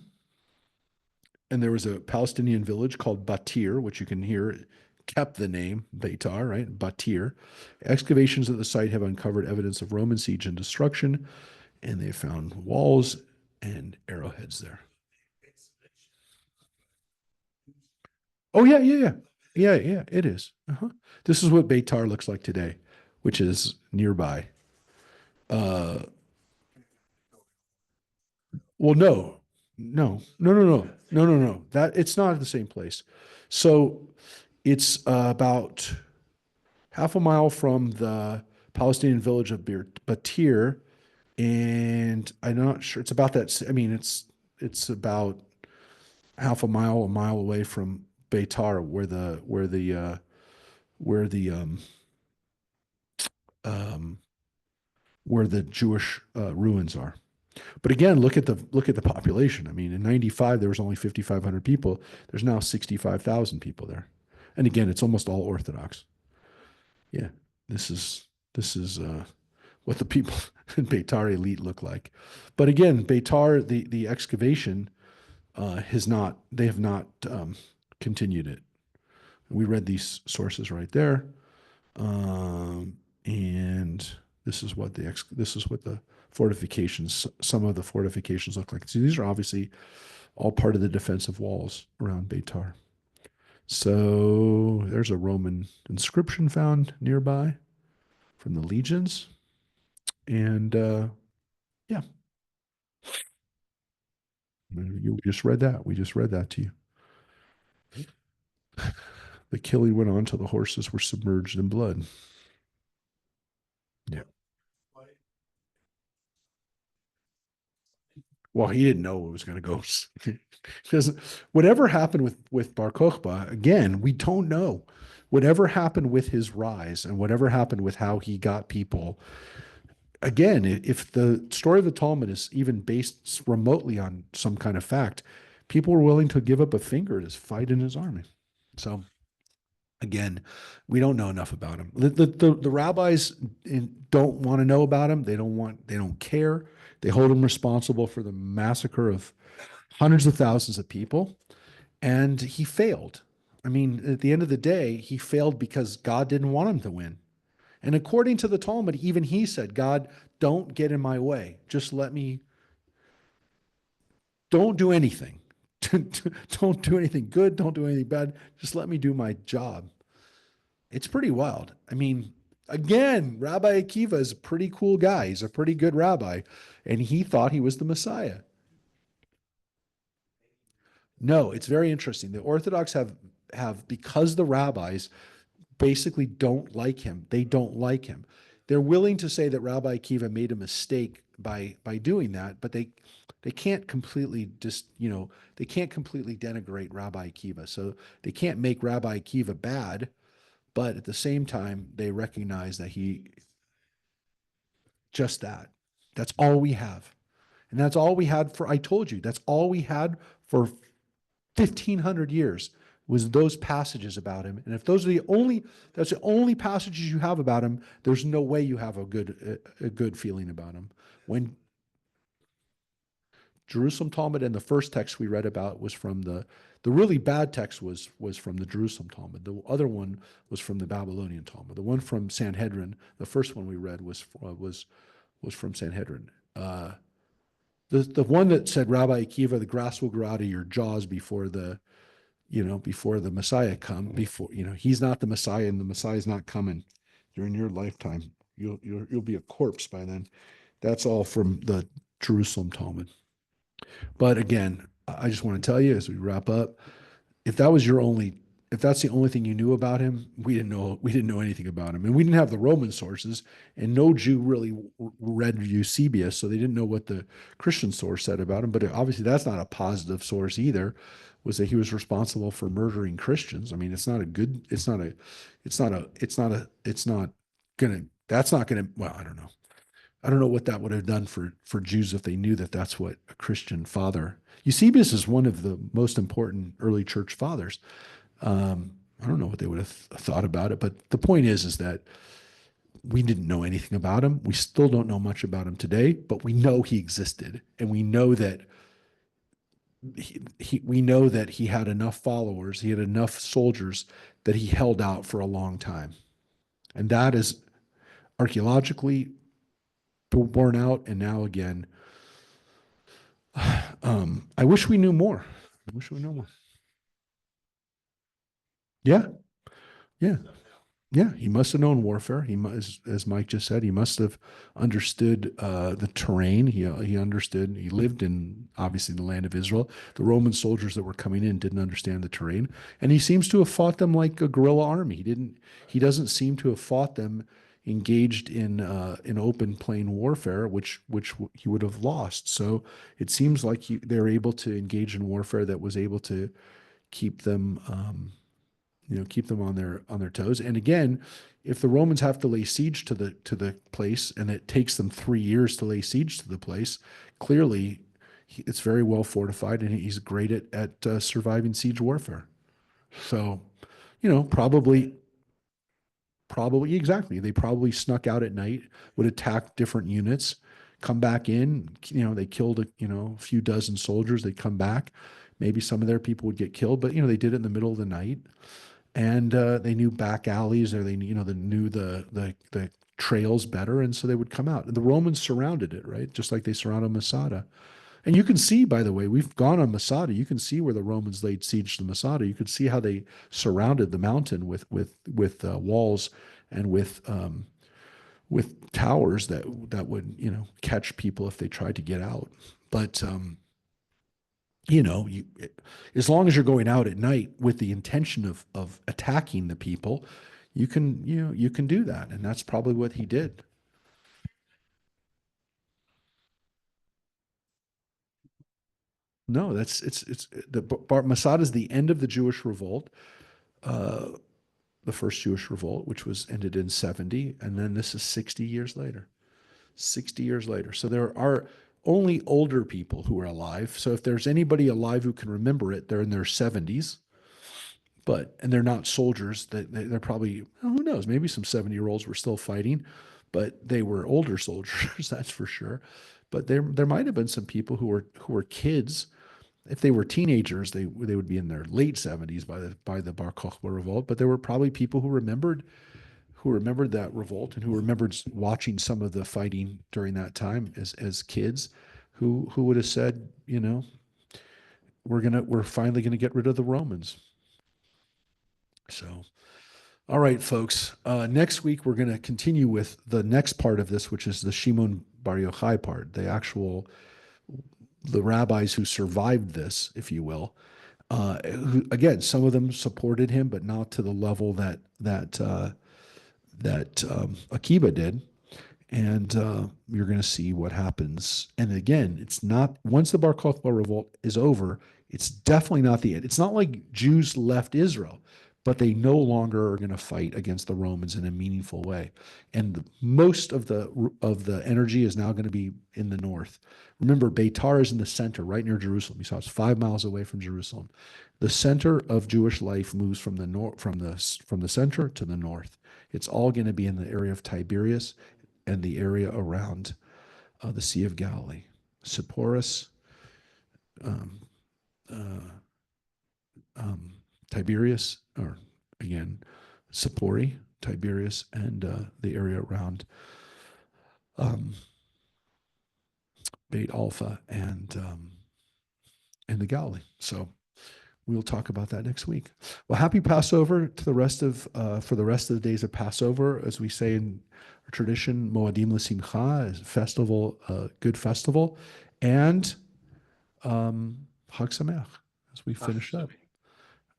And there was a Palestinian village called Batir, which you can hear kept the name Beitar, right? Batir. Excavations at the site have uncovered evidence of Roman siege and destruction, and they found walls and arrowheads there. Oh yeah, yeah, yeah. Yeah, yeah, it is. Uh-huh. This is what Beitar looks like today, which is nearby. Uh, well, no. That it's not the same place. So it's about half a mile from the Palestinian village of Batir, and I'm not sure it's about that. I mean, it's about half a mile away from Beitar, where the um, where the Jewish ruins are. But again, look at the population. I mean, in '95 there was only 5,500 people. There's now 65,000 people there, and again, it's almost all Orthodox. Yeah, this is what the people in Beitar elite look like. But again, Beitar, the excavation has not they have not continued it. We read these sources right there, and this is what the fortifications, some of the fortifications look like. So these are obviously all part of the defensive walls around Beitar. So there's a Roman inscription found nearby from the legions, and yeah, you just read that. We just read that to you. The killing went on till the horses were submerged in blood. Yeah. Well, he didn't know it was going to go because whatever happened with Bar Kochba, again, we don't know. Whatever happened with his rise and whatever happened with how he got people, again, if the story of the Talmud is even based remotely on some kind of fact, people were willing to give up a finger to fight in his army. So again, we don't know enough about him. The rabbis don't want to know about him. They don't care. They hold him responsible for the massacre of hundreds of thousands of people. And he failed. I mean, at the end of the day, he failed because God didn't want him to win. And according to the Talmud, even he said, God, don't get in my way. Just let me, don't do anything. Don't do anything good. Don't do anything bad. Just let me do my job. It's pretty wild. I mean, again, Rabbi Akiva is a pretty cool guy. He's a pretty good rabbi, and he thought he was the Messiah. No, it's very interesting. The Orthodox have because the rabbis basically don't like him. They don't like him. They're willing to say that Rabbi Akiva made a mistake by doing that, but they can't completely just they can't completely denigrate Rabbi Akiva. So they can't make Rabbi Akiva bad, but at the same time they recognize that he just that. That's all we have. And that's all we had for I told you, that's all we had for 1,500 years was those passages about him. And if those are that's the only passages you have about him, there's no way you have a good feeling about him. When Jerusalem Talmud and the first text we read about was from the really bad text was from the Jerusalem Talmud. The other one was from the Babylonian Talmud. The one from Sanhedrin, the first one we read was from Sanhedrin. The one that said Rabbi Akiva, the grass will grow out of your jaws before the Messiah before he's not the Messiah and the Messiah is not coming during your lifetime. You'll be a corpse by then. That's all from the Jerusalem Talmud. But again, I just want to tell you as we wrap up, if that was your only if that's the only thing you knew about him, we didn't know anything about him, and we didn't have the Roman sources, and no Jew really read Eusebius, so they didn't know what the Christian source said about him. But obviously, that's not a positive source either. Was that he was responsible for murdering Christians? I mean, it's not a good. It's not a. It's not a. It's not a. It's not gonna. That's not gonna. Well, I don't know. I don't know what that would have done for Jews if they knew that that's what a Christian father. Eusebius is one of the most important early church fathers. I don't know what they would have thought about it, but the point is that we didn't know anything about him. We still don't know much about him today, but we know he existed, and we know that we know that he had enough followers, he had enough soldiers that he held out for a long time, and that is archaeologically borne out. And now again, I wish we knew more. I wish we knew more. Yeah, yeah. Yeah, he must have known warfare. He must, as Mike just said, he must have understood the terrain. He understood. He lived in obviously the land of Israel. The Roman soldiers that were coming in didn't understand the terrain, and he seems to have fought them like a guerrilla army. He didn't. He doesn't seem to have fought them engaged in open plain warfare, which he would have lost. So it seems like they're able to engage in warfare that was able to keep them. Keep them on their toes. And again, if the Romans have to lay siege to the place, and it takes them 3 years to lay siege to the place, clearly it's very well fortified, and he's great at surviving siege warfare. So, probably exactly. They probably snuck out at night, would attack different units, come back in. They killed a few dozen soldiers. They come back. Maybe some of their people would get killed, but they did it in the middle of the night, and they knew back alleys, or they knew the trails better, and so they would come out. And the Romans surrounded it, right, just like they surrounded Masada. And you can see, by the way, we've gone on Masada. You can see where the Romans laid siege to Masada. You could see how they surrounded the mountain with walls and with towers that would catch people if they tried to get out. But you, as long as you're going out at night with the intention of attacking the people, you can do that, and that's probably what he did. No, it's the Masada is the end of the Jewish revolt, uh, the first Jewish revolt, which was ended in 70, and then this is 60 years later. 60 years later. So there are only older people who are alive. So if there's anybody alive who can remember it, they're in their 70s. And they're not soldiers. They're probably, who knows, maybe some 70-year-olds were still fighting, but they were older soldiers, that's for sure. But there might have been some people who were kids. If they were teenagers, they would be in their late 70s by the Bar Kochba revolt. But there were probably people who remembered that revolt, and who remembered watching some of the fighting during that time as kids, who would have said, we're finally gonna get rid of the Romans. So, all right, folks. Next week we're going to continue with the next part of this, which is the Shimon Bar Yochai part, the rabbis who survived this, if you will. Who, again, some of them supported him, but not to the level that Akiba did. And you're going to see what happens. And again, it's not, once the Bar Kokhba revolt is over, it's definitely not the end. It's not like Jews left Israel, but they no longer are going to fight against the Romans in a meaningful way. And most of the energy is now going to be in the north. Remember, Beitar is in the center, right near Jerusalem. You saw it's 5 miles away from Jerusalem. The center of Jewish life moves from the north, from the center to the north. It's all going to be in the area of Tiberias and the area around the Sea of Galilee. Sepphoris, um, uh, Tiberias, or again, Sepphoris, Tiberias, and the area around Beit Alpha and the Galilee. So we'll talk about that next week. Well, happy Passover to the rest of for the rest of the days of Passover, as we say in our tradition, Moadim L'Simcha, is festival, good festival, and Chag Sameach as we finish up.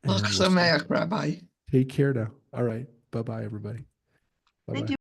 And Sameach, Rabbi. take care now. All right. Bye-bye, everybody. Bye-bye. Thank you.